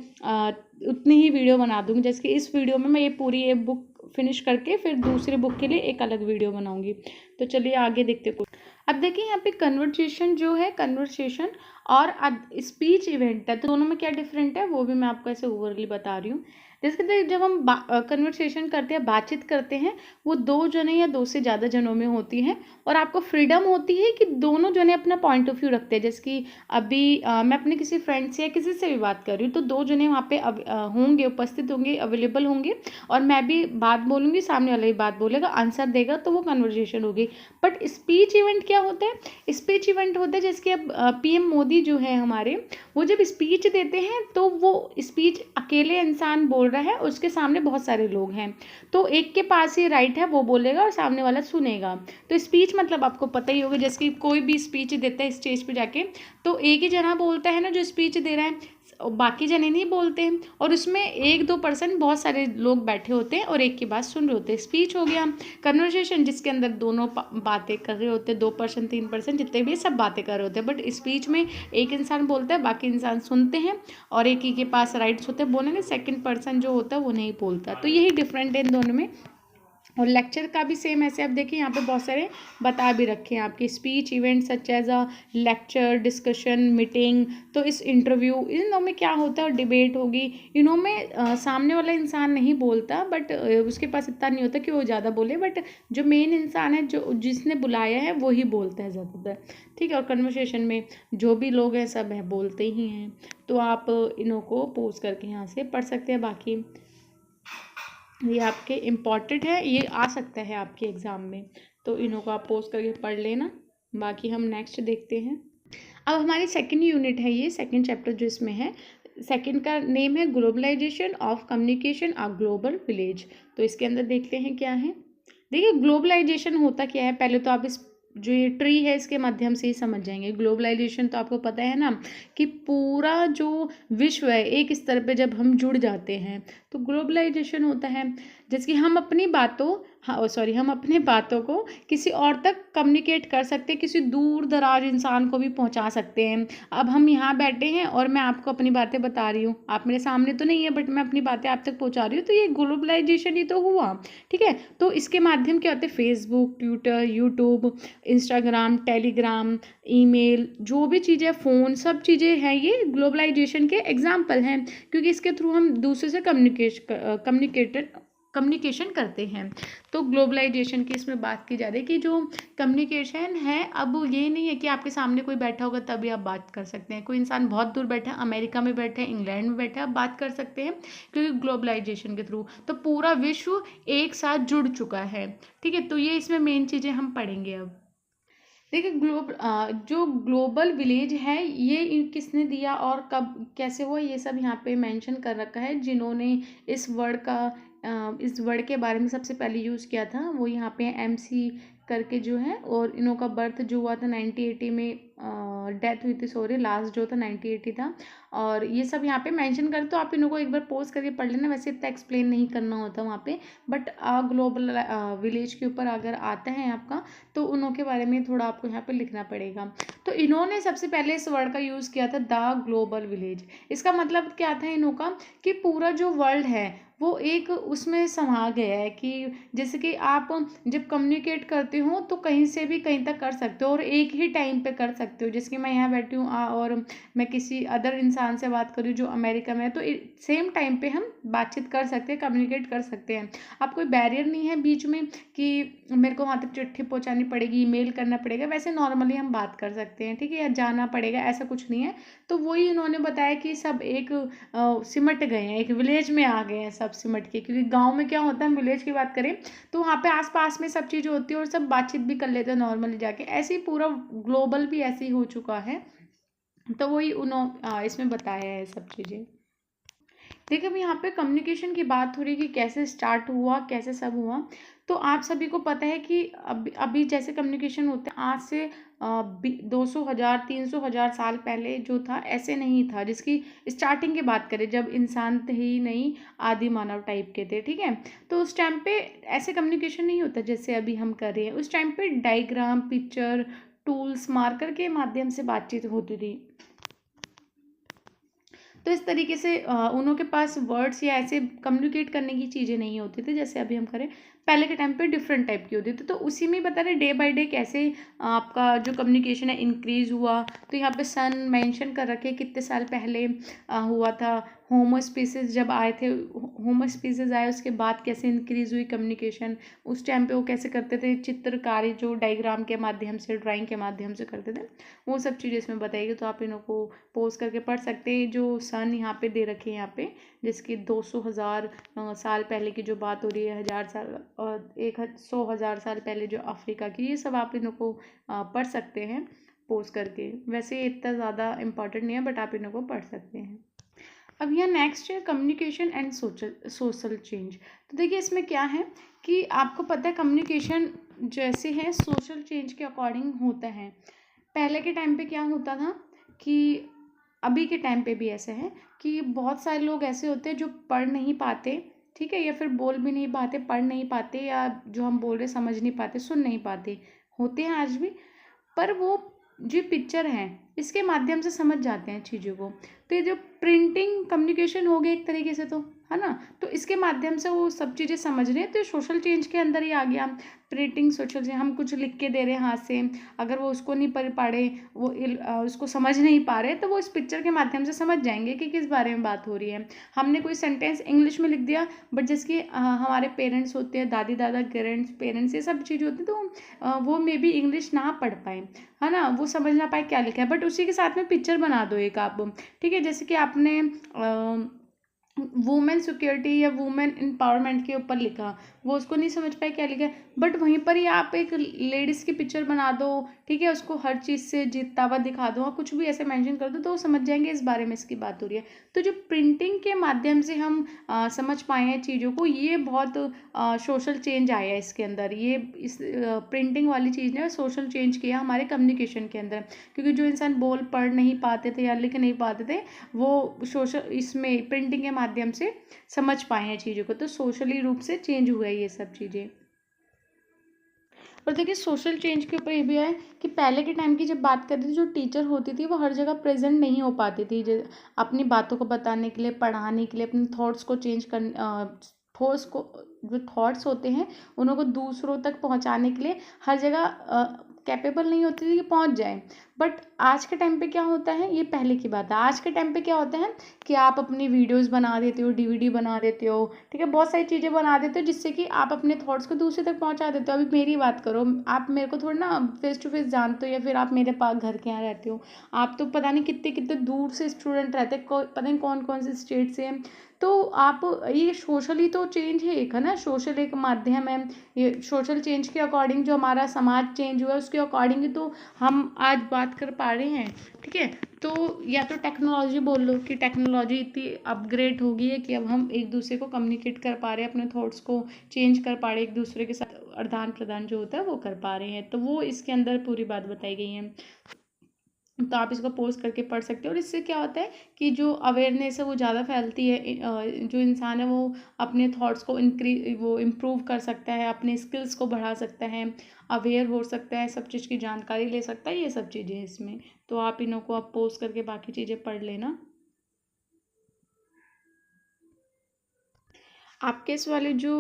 उतनी ही वीडियो बना दूँगी। जैसे कि इस वीडियो में मैं ये पूरी ये बुक फिनिश करके फिर दूसरे बुक के लिए एक अलग वीडियो बनाऊँगी। तो चलिए आगे देखते हैं। अब देखिए यहाँ पे कन्वर्सेशन जो है, कन्वर्सेशन और स्पीच इवेंट है, तो दोनों में क्या डिफरेंट है वो भी मैं आपको ऐसे ओवरली बता रही हूँ। जैसे जब हम कन्वर्सेशन करते हैं, बातचीत करते हैं, वो 2 जने या 2 से ज़्यादा जनों में होती है, और आपको फ्रीडम होती है कि दोनों जने अपना पॉइंट ऑफ व्यू रखते हैं। जैसे कि अभी मैं अपने किसी फ्रेंड से या किसी से भी बात कर रही हूँ, तो 2 जने वहाँ पे होंगे, उपस्थित होंगे, अवेलेबल होंगे, और मैं भी बात बोलूँगी, सामने वाला भी बात बोलेगा, आंसर देगा, तो वो कन्वर्सेशन होगी। बट स्पीच इवेंट क्या होता है? स्पीच इवेंट होता है जैसे कि अब PM मोदी जो है हमारे, वो जब स्पीच देते हैं तो वो स्पीच अकेले इंसान बोल रहा है, उसके सामने बहुत सारे लोग हैं, तो एक के पास ही राइट है, वो बोलेगा और सामने वाला सुनेगा। तो स्पीच मतलब आपको पता ही होगा, जैसे कि कोई भी स्पीच देता है स्टेज पे जाके, तो एक ही जना बोलता है ना जो स्पीच दे रहा है, बाकी जने नहीं बोलते हैं, और उसमें 1-2% बहुत सारे लोग बैठे होते हैं और एक की बात सुन रहे होते हैं। स्पीच हो गया। कन्वर्सेशन जिसके अंदर दोनों बातें कर रहे होते हैं, 2% 3% जितने भी सब बातें कर रहे होते हैं, बट स्पीच में एक इंसान बोलता है, बाकी इंसान सुनते हैं, और एक ही के पास राइट्स होते हैं बोलने के, सेकंड पर्सन जो होता है वो नहीं बोलता। तो यही डिफरेंट है इन दोनों में। और लेक्चर का भी सेम ऐसे आप देखिए यहाँ पे बहुत सारे बता भी रखे हैं आपके speech event such as a lecture, discussion, meeting. तो इस इंटरव्यू, इनों में क्या होता है, डिबेट होगी, इनों में सामने वाला इंसान नहीं बोलता, बट उसके पास इतना नहीं होता कि वो ज़्यादा बोले, बट जो मेन इंसान है, जो जिसने बुलाया है, वो ही बोलता है ज़्यादातर, ठीक है। और कन्वर्सेशन में जो भी लोग हैं सब है बोलते ही हैं। तो आप इनों को पोस्ट करके यहाँ से पढ़ सकते हैं। बाकी ये आपके इम्पॉर्टेंट है, ये आ सकता है आपके एग्ज़ाम में, तो इन्हों को आप पोस्ट करके पढ़ लेना। बाकी हम नेक्स्ट देखते हैं। अब हमारी सेकंड यूनिट है, ये सेकंड चैप्टर जो इसमें है, सेकंड का नेम है globalisation of communication a global village. तो इसके अंदर देखते हैं क्या है। देखिए ग्लोबलाइजेशन होता क्या है, पहले तो आप इस जो ये ट्री है इसके माध्यम से ही समझ जाएंगे। ग्लोबलाइजेशन तो आपको पता है ना कि पूरा जो विश्व है एक स्तर पे जब हम जुड़ जाते हैं तो ग्लोबलाइजेशन होता है। जैसे कि हम अपनी बातों हम अपने बातों को किसी और तक कम्युनिकेट कर सकते हैं, किसी दूर दराज इंसान को भी पहुंचा सकते हैं। अब हम यहाँ बैठे हैं और मैं आपको अपनी बातें बता रही हूँ, आप मेरे सामने तो नहीं है बट मैं अपनी बातें आप तक पहुँचा रही हूँ, तो ये ग्लोबलाइजेशन ही तो हुआ, ठीक है। तो इसके माध्यम क्या होते हैं, Facebook, Twitter, YouTube, Instagram, Telegram, email, जो भी चीज़ें, फ़ोन, सब चीज़ें हैं ये ग्लोबलाइजेशन के एग्जाम्पल हैं, क्योंकि इसके थ्रू हम दूसरे से कम्युनिकेटेड कम्युनिकेशन करते हैं। तो ग्लोबलाइजेशन की इसमें बात की जा रही है कि जो कम्युनिकेशन है, अब ये नहीं है कि आपके सामने कोई बैठा होगा तभी आप बात कर सकते हैं। कोई इंसान बहुत दूर बैठा है, अमेरिका में बैठा है, इंग्लैंड में बैठा है, आप बात कर सकते हैं क्योंकि ग्लोबलाइजेशन के थ्रू तो पूरा विश्व एक साथ जुड़ चुका है। ठीक है, तो ये इसमें मेन चीज़ें हम पढ़ेंगे अब। देखिए जो ग्लोबल विलेज है ये किसने दिया और कब कैसे हुआ, ये सब यहाँ पे मेंशन कर रखा है। जिन्होंने इस वर्ड के बारे में सबसे पहले यूज़ किया था वो यहाँ पे एमसी करके जो है, और इन्हों का बर्थ जो हुआ था 1980 में, डेथ हुई थी, सॉरी, लास्ट जो था 1980 था। और ये सब यहाँ पे मेंशन कर, तो आप इन्हों को एक बार पोस्ट करके पढ़ लेना, वैसे इतना एक्सप्लेन नहीं करना होता वहाँ पे। बट ग्लोबल विलेज के ऊपर अगर आता है आपका, तो उन्हों के बारे में थोड़ा आपको यहाँ पे लिखना पड़ेगा। तो इन्होंने सबसे पहले इस वर्ड का यूज़ किया था, द ग्लोबल विलेज। इसका मतलब क्या था इन्हों का, कि पूरा जो वर्ल्ड है वो एक उसमें समा गया है, कि जैसे कि आप जब कम्युनिकेट करते हो तो कहीं से भी कहीं तक कर सकते हो और एक ही टाइम पे कर सकते हो। जैसे कि मैं यहाँ बैठी हूँ और मैं किसी अदर इंसान से बात कर रही हूँ जो अमेरिका में है, तो सेम टाइम पे हम बातचीत कर सकते हैं, कम्युनिकेट कर सकते हैं। अब कोई बैरियर नहीं है बीच में कि मेरे को वहाँ तक चिट्ठी पहुँचानी पड़ेगी, ईमेल करना पड़ेगा, वैसे नॉर्मली हम बात कर सकते हैं। ठीक है, या जाना पड़ेगा, ऐसा कुछ नहीं है। तो वही उन्होंने बताया कि सब एक सिमट गए हैं, एक विलेज में आ गए हैं सब सिमट के। क्योंकि गांव में क्या होता है, हम विलेज की बात करें तो वहाँ पे आसपास में सब चीज़ें होती है और सब बातचीत भी कर लेते हैं नॉर्मली जाके। ऐसे ही पूरा ग्लोबल भी ऐसे ही हो चुका है। तो वही इसमें बताया है सब चीज़ें। देखिए, अब यहाँ पे कम्युनिकेशन की बात हो रही है कि कैसे स्टार्ट हुआ, कैसे सब हुआ। तो आप सभी को पता है कि अभी अभी जैसे कम्युनिकेशन होता है, आज से 200,000 300,000 साल पहले जो था ऐसे नहीं था। जिसकी स्टार्टिंग की बात करें, जब इंसान थे ही नहीं, आदि मानव टाइप के थे। ठीक है, तो उस टाइम पे ऐसे कम्युनिकेशन नहीं होता जैसे अभी हम कर रहे हैं। उस टाइम पे डायग्राम, पिक्चर, टूल्स, मार्कर के माध्यम से बातचीत होती थी। तो इस तरीके से उन्हों के पास वर्ड्स या ऐसे कम्युनिकेट करने की चीज़ें नहीं होती थी जैसे अभी हम करें। पहले के टाइम पे डिफरेंट टाइप की होती थी। तो उसी में बता रहे डे बाय डे कैसे आपका जो कम्युनिकेशन है इंक्रीज़ हुआ। तो यहाँ पे सन मेंशन कर रखे कितने साल पहले हुआ था। होमो स्पीसीज जब आए थे, होमो स्पीसीज आए उसके बाद कैसे इंक्रीज़ हुई कम्युनिकेशन। उस टाइम पे वो कैसे करते थे, चित्रकारी जो डायग्राम के माध्यम से, ड्राइंग के माध्यम से करते थे, वो सब चीज़ें इसमें बताएगी। तो आप इन्हों को पोस्ट करके पढ़ सकते हैं। जो सन यहाँ पे दे रखे हैं यहाँ पे, जिसकी 200,000 साल पहले की जो बात हो रही है, 1,000 साल और 100,000 साल पहले जो अफ्रीका की, ये सब आप इन्हों को पढ़ सकते हैं पोस्ट करके। वैसे इतना ज़्यादा इम्पॉर्टेंट नहीं है, बट आप इन्हों को पढ़ सकते हैं। अब यहाँ नेक्स्ट है कम्युनिकेशन एंड सोशल चेंज। तो देखिए इसमें क्या है कि आपको पता है कम्युनिकेशन जैसे है सोशल चेंज के अकॉर्डिंग होता है। पहले के टाइम पे क्या होता था कि अभी के टाइम पे भी ऐसे है कि बहुत सारे लोग ऐसे होते हैं जो पढ़ नहीं पाते, ठीक है, या फिर बोल भी नहीं पाते, पढ़ नहीं पाते, या जो हम बोल रहे समझ नहीं पाते, सुन नहीं पाते, होते हैं आज भी। पर वो जो पिक्चर है इसके माध्यम से समझ जाते हैं चीज़ों को। तो ये जो प्रिंटिंग कम्युनिकेशन हो गई एक तरीके से, तो है ना, तो इसके माध्यम से वो सब चीज़ें समझ रहे हैं। तो सोशल चेंज के अंदर ही आ गया। प्रिंटिंग सोशल चेंज, हम कुछ लिख के दे रहे हैं हाथ से, अगर वो उसको नहीं पढ़ पा रहे, वो उसको समझ नहीं पा रहे, तो वो इस पिक्चर के माध्यम से समझ जाएंगे कि किस बारे में बात हो रही है। हमने कोई सेंटेंस इंग्लिश में लिख दिया, बट जिसकी हमारे पेरेंट्स होते हैं, दादी दादा, ग्रैंड पेरेंट्स, ये सब चीज़ होती है, तो वो मे बी इंग्लिश ना पढ़ पाए, है ना, वो समझ ना पाए क्या लिखा है, बट उसी के साथ में पिक्चर बना दो एक आप। ठीक है, जैसे कि आपने वुमेन सिक्योरिटी या वुमेन एम्पावरमेंट के ऊपर लिखा, वो उसको नहीं समझ पाए क्या लिखा है, बट वहीं पर ही आप एक लेडीज़ की पिक्चर बना दो, ठीक है, उसको हर चीज़ से जीतता हुआ दिखा दो, कुछ भी ऐसे मेंशन कर दो, तो वो समझ जाएंगे इस बारे में इसकी बात हो रही है। तो जो प्रिंटिंग के माध्यम से हम समझ पाए हैं चीज़ों को, ये बहुत सोशल चेंज आया है इसके अंदर। ये इस प्रिंटिंग वाली चीज़ ने सोशल चेंज किया हमारे कम्युनिकेशन के अंदर। क्योंकि जो इंसान बोल पढ़ नहीं पाते थे या लिख नहीं पाते थे, वो सोशल इसमें प्रिंटिंग के माध्यम से समझ पाए हैं चीज़ों को। तो सोशली रूप से चेंज हुआ है ये सब चीज़ें। और देखिए सोशल चेंज के ऊपर ये भी है कि पहले के टाइम की जब बात करते थे, जो टीचर होती थी वो हर जगह प्रेजेंट नहीं हो पाती थी, अपनी बातों को बताने के लिए, पढ़ाने के लिए, अपने थॉट्स को चेंज कर थॉट्स को, जो थॉट्स होते हैं उनको दूसरों तक पहुंचाने के लिए हर जगह कैपेबल नहीं होती थी कि पहुंच जाए। बट आज के टाइम पे क्या होता है, ये पहले की बात है, आज के टाइम पे क्या होता है कि आप अपनी वीडियोस बना देते हो, डीवीडी बना देते हो, ठीक है, बहुत सारी चीज़ें बना देते हो जिससे कि आप अपने थॉट्स को दूसरे तक पहुंचा देते हो। अभी मेरी बात करो, आप मेरे को थोड़ा ना फेस टू फेस जानते हो, या फिर आप मेरे पास घर के यहाँ रहते हो, आप तो पता नहीं कितने कितने दूर से स्टूडेंट रहते हैं, पता नहीं कौन कौन से स्टेट से हैं। तो आप ये सोशली तो चेंज है एक, है ना, सोशल एक माध्यम है, ये सोशल चेंज के अकॉर्डिंग जो हमारा समाज चेंज हुआ है उसके अकॉर्डिंग ही तो हम आज बात कर पा रहे हैं, ठीक है। तो या तो टेक्नोलॉजी बोल लो कि टेक्नोलॉजी इतनी अपग्रेड हो गई है कि अब हम एक दूसरे को कम्युनिकेट कर पा रहे हैं, अपने थॉट्स को चेंज कर पा रहे हैं, एक दूसरे के साथ आदान प्रदान जो होता है वो कर पा रहे हैं। तो वो इसके अंदर पूरी बात बताई गई है, तो आप इसको पोस्ट करके पढ़ सकते हो। और इससे क्या होता है कि जो अवेयरनेस है वो ज़्यादा फैलती है, जो इंसान है वो अपने थॉट्स को वो इम्प्रूव कर सकता है, अपने स्किल्स को बढ़ा सकता है, अवेयर हो सकता है, सब चीज़ की जानकारी ले सकता है, ये सब चीज़ें हैं इसमें। तो आप इन्हों को आप पोस्ट करके बाकी चीज़ें पढ़ लेना। आपके इस वाले जो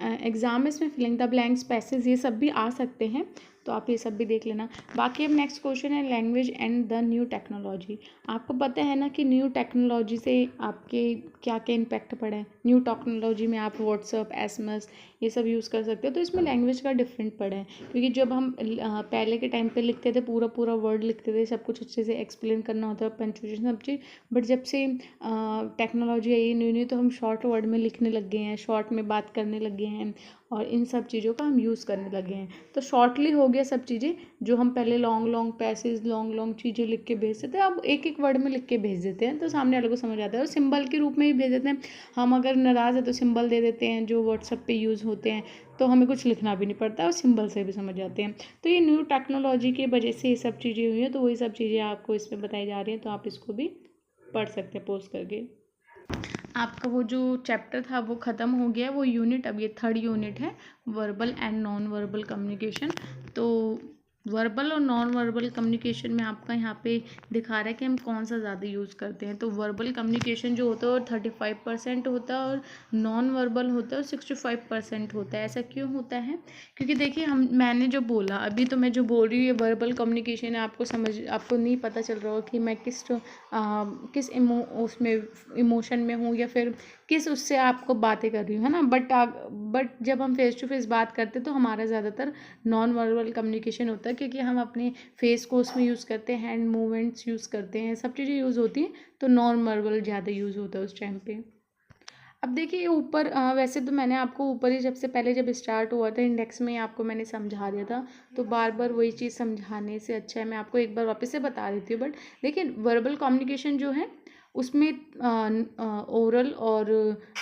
एग्ज़ाम है इसमें फिलिंग द ब्लैंक्स, पैसेज, ये सब भी आ सकते हैं, तो आप ये सब भी देख लेना। बाकी अब नेक्स्ट क्वेश्चन है language and the new technology. आपको पता है ना कि न्यू टेक्नोलॉजी से आपके क्या क्या इम्पैक्ट पड़ा है। न्यू टेक्नोलॉजी में आप व्हाट्सअप, एसएमएस ये सब यूज़ कर सकते हो, तो इसमें लैंग्वेज का डिफरेंट पड़ा है, क्योंकि जब हम पहले के टाइम पे लिखते थे, पूरा पूरा वर्ड लिखते थे, सब कुछ अच्छे से एक्सप्लेन करना होता है, पंक्चुएशन सब चीज़। बट जब से टेक्नोलॉजी आई न्यू न्यू, तो हम शॉर्ट वर्ड में लिखने लग गए हैं, शॉर्ट में बात करने लग गए हैं, और इन सब चीज़ों का हम यूज़ करने लगे हैं। तो शॉर्टली हो गया सब चीज़ें, जो हम पहले long long passage, long long चीज़ें लिख के भेजते थे, अब एक एक वर्ड में लिख के भेज देते हैं, तो सामने वाले को समझ आता है। और सिंबल के रूप में भी भेज देते हैं, हम अगर नाराज़ है तो सिंबल दे देते हैं जो व्हाट्सएप पे यूज़ होते हैं, तो हमें कुछ लिखना भी नहीं पड़ता और सिंबल से भी समझ जाते हैं। तो ये न्यू टेक्नोलॉजी की वजह से ये सब चीज़ें हुई हैं, तो वही सब चीज़ें आपको इसमें बताई जा रही हैं, तो आप इसको भी पढ़ सकते हैं पोस्ट करके। आपका वो जो चैप्टर था वो ख़त्म हो गया, वो यूनिट अब ये 3rd यूनिट है, verbal and non verbal communication. तो वर्बल और नॉन वर्बल कम्युनिकेशन में आपका यहाँ पे दिखा रहा है कि हम कौन सा ज़्यादा यूज़ करते हैं। तो वर्बल कम्युनिकेशन जो होता है वो 35% होता है, और नॉन वर्बल होता है और 65% होता है। ऐसा क्यों होता है? क्योंकि देखिए मैंने जो बोला अभी, तो मैं जो बोल रही हूँ ये वर्बल कम्युनिकेशन है, आपको नहीं पता चल रहा हो कि मैं किस उसमें इमोशन में हूँ, या फिर किस उससे आपको बातें कर रही हूँ, है ना। बट जब हम फेस टू फेस बात करते हैं तो हमारा ज़्यादातर नॉन वर्बल कम्युनिकेशन होता है, क्योंकि हम अपने फेस को उसमें यूज़ करते हैं, हैंड मूवमेंट्स यूज़ करते हैं, सब चीज़ें यूज़ होती हैं, तो नॉन वर्बल ज़्यादा यूज़ होता है उस टाइम पे। अब देखिए ऊपर वैसे तो मैंने आपको ऊपर ही जब स्टार्ट हुआ था इंडेक्स में आपको मैंने समझा दिया था, तो बार बार वही चीज़ समझाने से अच्छा है मैं आपको एक बार वापस से बता देती हूँ। बट देखिए वर्बल कम्युनिकेशन जो है उसमें ओरल और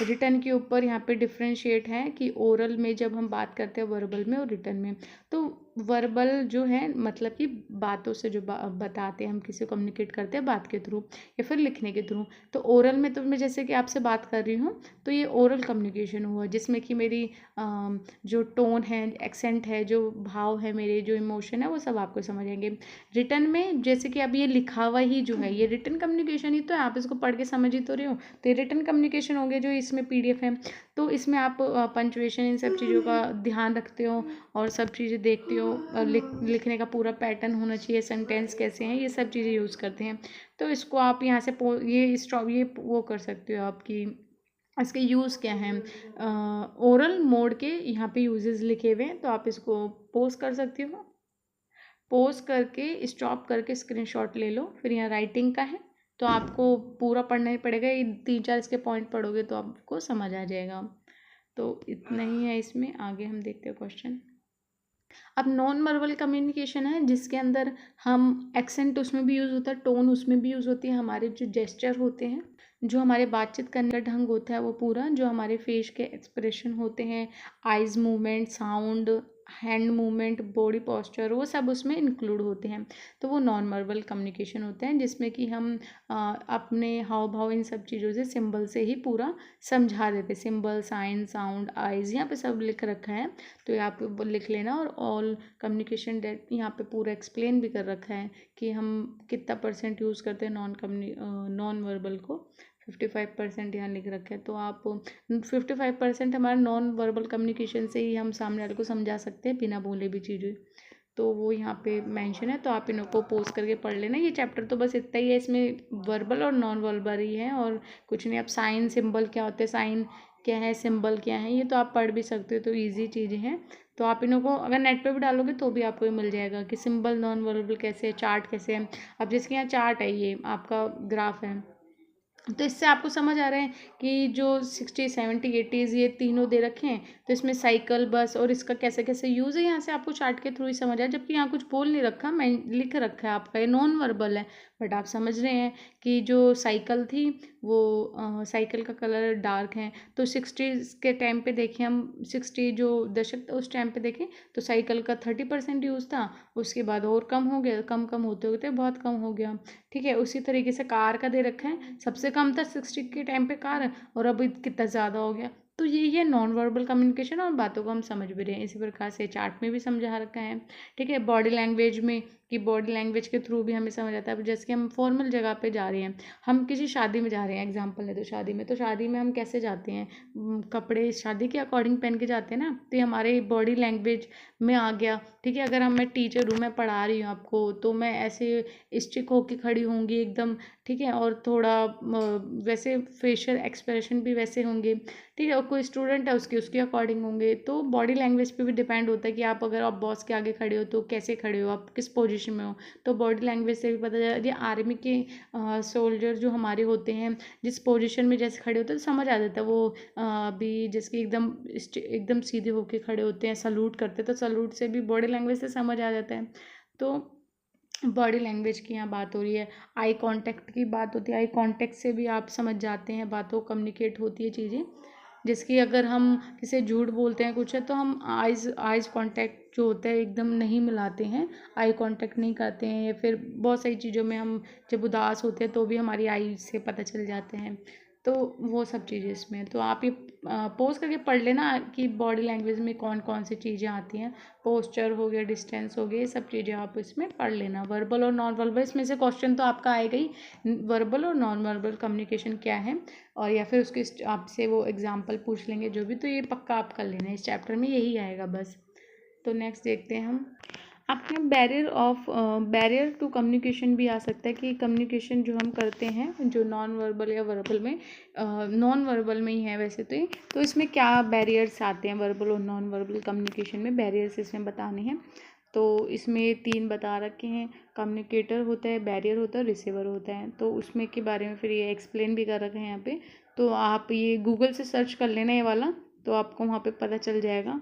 रिटन के ऊपर यहाँ पे डिफ्रेंशिएट है कि ओरल में जब हम बात करते हैं वर्बल में और रिटन में, तो वर्बल जो है मतलब कि बातों से जो बताते हैं, हम किसी को कम्युनिकेट करते हैं बात के थ्रू या फिर लिखने के थ्रू। तो ओरल में तो मैं जैसे कि आपसे बात कर रही हूँ, तो ये ओरल कम्युनिकेशन हुआ, जिसमें कि मेरी जो टोन है, एक्सेंट है, जो भाव है, मेरे जो इमोशन है, वो सब आपको समझ आएंगे। रिटन में जैसे कि अब ये लिखा हुआ ही जो है ये रिटन कम्युनिकेशन ही तो है, आप इसको पढ़ के समझ ही तो रहे हो, तो ये रिटन कम्युनिकेशन हो गया जो इसमें पीडीएफ है। तो इसमें आप पंचुएशन इन सब चीज़ों का ध्यान रखते हो और सब चीज़ें देखते हो, लिखने का पूरा पैटर्न होना चाहिए, सेंटेंस कैसे हैं, ये सब चीज़ें यूज़ करते हैं। तो इसको आप यहाँ से ये वो कर सकते हो आपकी, इसके यूज़ क्या हैं, ओरल मोड के यहाँ पे यूजेस लिखे हुए हैं, तो आप इसको पोस्ट कर सकती हो। पोस्ट करके स्टॉप करके स्क्रीनशॉट ले लो, फिर यहाँ राइटिंग का है, तो आपको पूरा पढ़ना ही पड़ेगा, ये 3-4 इसके पॉइंट पढ़ोगे तो आपको समझ आ जाएगा। तो इतना ही है इसमें, आगे हम देखते हैं क्वेश्चन। अब नॉन वर्बल कम्युनिकेशन है जिसके अंदर हम एक्सेंट उसमें भी यूज़ होता है, टोन उसमें भी यूज़ होती है, हमारे जो जेस्चर होते हैं, जो हमारे बातचीत करने का ढंग होता है वो पूरा, जो हमारे फेस के एक्सप्रेशन होते हैं, eyes movement, sound, hand movement, body posture, वो सब उसमें इंक्लूड होते हैं। तो वो नॉन वर्बल कम्युनिकेशन होते हैं जिसमें कि हम अपने हाव भाव इन सब चीज़ों से, सिंबल से ही पूरा समझा देते, सिंबल, साइन, साउंड, आइज़, यहाँ पे सब लिख रखा है, तो यहाँ पे लिख लेना। और ऑल कम्युनिकेशन डेट यहाँ पे पूरा एक्सप्लेन भी कर रखा है कि हम कितना % यूज़ करते हैं नॉन वर्बल को, 55% यहाँ लिख रखा है। तो आप 55% हमारा नॉन वर्बल कम्युनिकेशन से ही हम सामने वाले को समझा सकते हैं बिना बोले भी चीज़ें। तो वो यहाँ पे मेंशन है, तो आप इनको को पॉज करके पढ़ लेना। ये चैप्टर तो बस इतना ही है, इसमें वर्बल और नॉन वर्बल ही है और कुछ नहीं। अब साइन सिंबल क्या होते हैं, साइन क्या है, सिंबल क्या है, ये तो आप पढ़ भी सकते हो, तो ईजी चीज़ें हैं। तो आप इन्हों को अगर नेट पे भी डालोगे तो भी आपको ये मिल जाएगा कि सिंबल नॉन वर्बल कैसे है, चार्ट कैसे है। अब जिसके यहाँ चार्ट है, ये आपका ग्राफ है, तो इससे आपको समझ आ रहा है कि जो 60 70 80s ये तीनों दे रखे हैं, तो इसमें साइकिल बस और इसका कैसे कैसे यूज़ है, यहाँ से आपको चार्ट के थ्रू ही समझ आया। जबकि यहाँ कुछ बोल नहीं रखा, मैं लिख रखा है आपका, ये नॉन वर्बल है, बट आप समझ रहे हैं कि जो साइकिल थी वो साइकिल का कलर डार्क है। तो 60s के टाइम पे देखें हम, 60 जो दशक था उस टाइम पे देखें तो साइकिल का 30% यूज़ था, उसके बाद और कम हो गया, कम कम होते होते बहुत कम हो गया। ठीक है, उसी तरीके से कार का दे रखा है, सबसे कम था 60 के टाइम पे कार, और अब कितना ज़्यादा हो गया। तो यही है नॉन वर्बल कम्युनिकेशन, और बातों को हम समझ भी रहे हैं। इसी प्रकार से चार्ट में भी समझा रखा है। ठीक है, बॉडी लैंग्वेज में, कि बॉडी लैंग्वेज के थ्रू भी हमें समझ आता है। जैसे कि हम फॉर्मल जगह पे जा रहे हैं, हम किसी शादी में जा रहे हैं, एग्जांपल है तो शादी में हम कैसे जाते हैं, कपड़े शादी के अकॉर्डिंग पहन के जाते हैं ना, तो ये हमारे बॉडी लैंग्वेज में आ गया। ठीक है, अगर मैं टीचर हूँ, मैं पढ़ा रही हूँ आपको, तो मैं ऐसे स्टिक होके खड़ी होंगी एकदम, ठीक है, और थोड़ा वैसे फेशियल एक्सप्रेशन भी वैसे होंगे। ठीक है, और कोई स्टूडेंट है उसके अकॉर्डिंग होंगे। तो बॉडी लैंग्वेज पे भी डिपेंड होता है कि आप अगर आप बॉस के आगे खड़े हो तो कैसे खड़े हो, आप किस पोजीशन में हो, तो बॉडी लैंग्वेज से भी पता चला। ये आर्मी के सोल्जर जो हमारे होते हैं, जिस पोजीशन में जैसे खड़े होते हैं तो समझ आ जाता है। वो अभी जैसे एकदम सीधे होके खड़े होते हैं, सल्यूट करते हैं, तो सल्यूट से भी बॉडी लैंग्वेज से समझ आ जाता है। तो बॉडी लैंग्वेज की यहाँ बात हो रही है। आई कांटेक्ट की बात होती है, आई कांटेक्ट से भी आप समझ जाते हैं, बातों कम्युनिकेट होती है चीज़ें। जिसकी अगर हम किसी झूठ बोलते हैं कुछ है, तो हम आइज़ कांटेक्ट जो होता है एकदम नहीं मिलाते हैं, आई कांटेक्ट नहीं करते हैं, या फिर बहुत सारी चीज़ों में हम जब उदास होते हैं तो भी हमारी आई से पता चल जाते हैं। तो वो सब चीज़ें इसमें, तो आप ये पोज करके पढ़ लेना कि बॉडी लैंग्वेज में कौन कौन सी चीज़ें आती हैं। पोस्चर हो गया, डिस्टेंस हो गया, ये सब चीज़ें आप इसमें पढ़ लेना। वर्बल और नॉन वर्बल, इसमें से क्वेश्चन तो आपका आएगा ही, वर्बल और नॉन वर्बल कम्युनिकेशन क्या है, और या फिर उसके आपसे वो एग्जाम्पल पूछ लेंगे जो भी, तो ये पक्का आप कर लेना, इस चैप्टर में यही आएगा बस। तो नेक्स्ट देखते हैं हम, आपके बैरियर टू कम्युनिकेशन भी आ सकता है कि कम्युनिकेशन जो हम करते हैं, जो नॉन वर्बल या वर्बल में, नॉन वर्बल में ही है वैसे तो ये, तो इसमें क्या बैरियर्स आते हैं वर्बल और नॉन वर्बल कम्युनिकेशन में, बैरियर्स इसमें बताने हैं। तो इसमें 3 बता रखे हैं, कम्युनिकेटर होता है, बैरियर होता है, रिसीवर होता है। तो उसमें के बारे में फिर ये एक्सप्लेन भी कर रखे हैं यहाँ पे, तो आप ये गूगल से सर्च कर लेना ये वाला, तो आपको वहाँ पे पता चल जाएगा।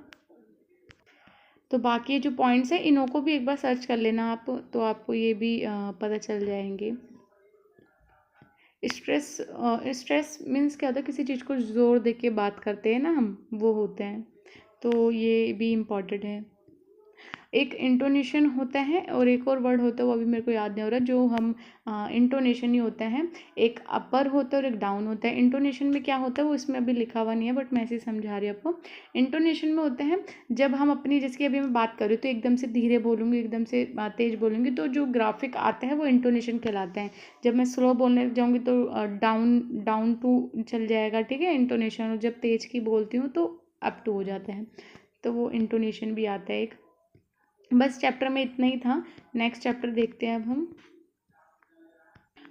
तो बाकी जो पॉइंट्स हैं इन्हों को भी एक बार सर्च कर लेना आप, तो आपको ये भी पता चल जाएंगे। स्ट्रेस मीन्स क्या होता है, किसी चीज़ को जोर दे के बात करते हैं ना हम, वो होते हैं, तो ये भी इम्पॉर्टेंट है। एक इंटोनेशन होता है और एक और वर्ड होता है, वो अभी मेरे को याद नहीं हो रहा, जो हम इंटोनेशन ही होता है, एक अपर होता है और एक डाउन होता है। इंटोनेशन में क्या होता है वो इसमें अभी लिखा हुआ नहीं है, बट मैं ऐसे ही समझा रही हूँ आपको। इंटोनेशन में होता है जब हम अपनी, जैसे अभी मैं बात कर रही हूँ तो एकदम से धीरे बोलूँगी, एकदम से तेज बोलूँगी, तो जो ग्राफिक आता है वो इंटोनेशन कहलाता है। जब मैं स्लो बोलने जाऊँगी तो डाउन टू चल जाएगा, ठीक है, इंटोनेशन, और जब तेज की बोलती हूँ तो अप टू हो जाता है, तो वो इंटोनेशन भी आता है एक। बस चैप्टर में इतना ही था। नेक्स्ट चैप्टर देखते हैं अब हम।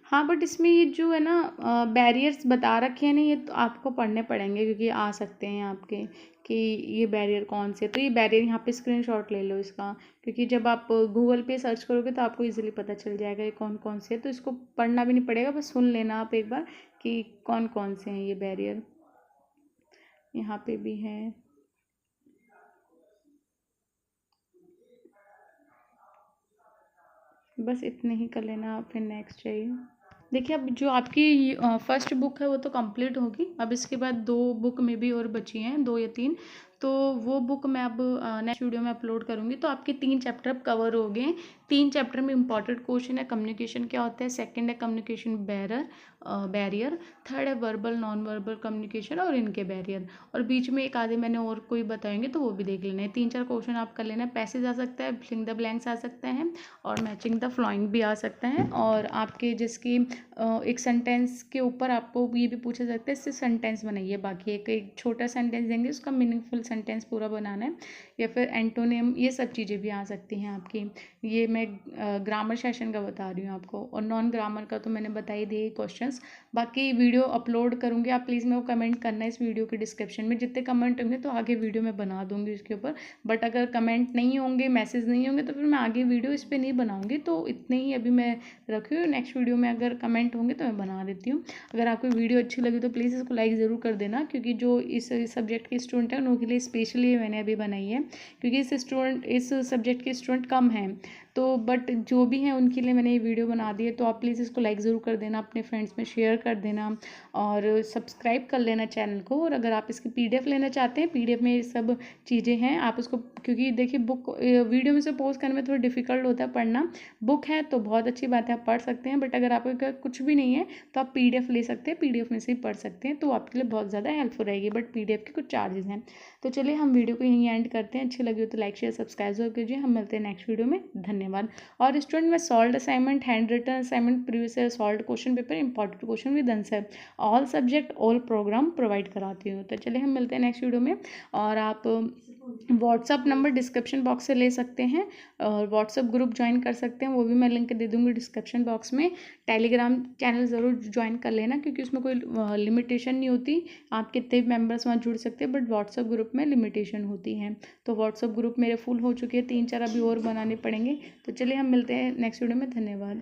हाँ, बट इसमें ये जो है ना बैरियर्स बता रखे हैं ना, ये तो आपको पढ़ने पड़ेंगे क्योंकि आ सकते हैं आपके, कि ये बैरियर कौन से, तो ये बैरियर यहाँ पे स्क्रीनशॉट ले लो इसका, क्योंकि जब आप गूगल पे सर्च करोगे तो आपको इजीली पता चल जाएगा ये कौन कौन से है। तो इसको पढ़ना भी नहीं पड़ेगा, बस सुन लेना आप एक बार कि कौन कौन से हैं ये बैरियर। यहाँ पे भी है, बस इतने ही कर लेना, फिर नेक्स्ट चाहिए। देखिए, अब जो आपकी फर्स्ट बुक है वो तो कंप्लीट होगी, अब इसके बाद 2 बुक में भी और बची हैं, 2 या 3, तो वो बुक मैं अब नेक्स्ट वीडियो में अपलोड करूँगी। तो आपके 3 चैप्टर अब कवर हो गए। 3 चैप्टर में इंपॉर्टेंट क्वेश्चन है, कम्युनिकेशन क्या होता है, सेकंड है कम्युनिकेशन बैरियर, थर्ड है वर्बल नॉन वर्बल कम्युनिकेशन और इनके बैरियर, और बीच में एक आधे मैंने और कोई बताएंगे तो वो भी देख लेना है। 3-4 क्वेश्चन आप कर लेना है, पैसेज आ सकता है, फिलिंग द ब्लैंक्स आ सकते हैं, और मैचिंग द फ्लोइंग भी आ सकता है, और आपके जिसकी एक सेंटेंस के ऊपर आपको ये भी पूछा सकता है, इससे सेंटेंस बनाइए। बाकी एक छोटा सेंटेंस देंगे, उसका मीनिंगफुल सेंटेंस पूरा बनाना है, या फिर एंटोनिम, ये सब चीज़ें भी आ सकती हैं आपकी। ये मैं ग्रामर सेशन का बता रही हूँ आपको, और नॉन ग्रामर का तो मैंने बता ही दिए क्वेश्चंस। बाकी वीडियो अपलोड करूँगी, आप प्लीज़ मेरे को कमेंट करना है इस वीडियो के डिस्क्रिप्शन में, जितने कमेंट होंगे तो आगे वीडियो मैं बना दूँगी उसके ऊपर। बट अगर कमेंट नहीं होंगे, मैसेज नहीं होंगे, तो फिर मैं आगे वीडियो इस पर नहीं बनाऊँगी। तो इतने ही अभी मैं रखी हूँ, नेक्स्ट वीडियो में अगर कमेंट होंगे तो मैं बना देती हूँ। अगर आपको वीडियो अच्छी लगी तो प्लीज़ इसको लाइक ज़रूर कर देना, क्योंकि जो इस सब्जेक्ट के स्टूडेंट हैं उनके लिए स्पेशली मैंने अभी बनाई है, क्योंकि इस सब्जेक्ट के स्टूडेंट कम हैं। तो बट जो भी हैं उनके लिए मैंने ये वीडियो बना दी है। तो आप प्लीज़ इसको लाइक ज़रूर कर देना, अपने फ्रेंड्स में शेयर कर देना, और सब्सक्राइब कर लेना चैनल को। और अगर आप इसकी PDF लेना चाहते हैं, PDF में ये सब चीज़ें हैं, आप उसको, क्योंकि देखिए बुक वीडियो में से पोस्ट करने में थोड़ा डिफिकल्ट होता है पढ़ना। बुक है तो बहुत अच्छी बात है, आप पढ़ सकते हैं। बट अगर आपके कुछ भी नहीं है तो आप PDF ले सकते हैं, PDF में से ही पढ़ सकते हैं, तो आपके लिए बहुत ज़्यादा हेल्पफुल रहेगी। बट PDF के कुछ चार्जेस हैं। तो चलिए हम वीडियो को यहीं एंड करते हैं। अच्छी लगी हो तो लाइक शेयर सब्सक्राइब जरूर कीजिए। हम मिलते हैं नेक्स्ट वीडियो में। धन्यवाद। और स्टूडेंट, मैं solve assignment, handwritten assignment, previous year solve question paper, important question with answer, all subject all programme provide कराती हूँ। तो चलिए हम मिलते हैं नेक्स्ट वीडियो में। और आप व्हाट्सअप नंबर डिस्क्रिप्शन बॉक्स से ले सकते हैं, और व्हाट्सअप ग्रुप ज्वाइन कर सकते हैं, वो भी मैं लिंक दे दूँगी डिस्क्रिप्शन बॉक्स में। टेलीग्राम चैनल ज़रूर ज्वाइन कर लेना, क्योंकि उसमें कोई लिमिटेशन नहीं होती, आप कितने भी मेंबर्स वहाँ जुड़ सकते हैं। बट व्हाट्सअप ग्रुप में लिमिटेशन होती है। तो व्हाट्सअप ग्रुप मेरे फुल हो चुके हैं, 3-4 अभी और बनाने पड़ेंगे। तो चलिए हम मिलते हैं नेक्स्ट वीडियो में। धन्यवाद।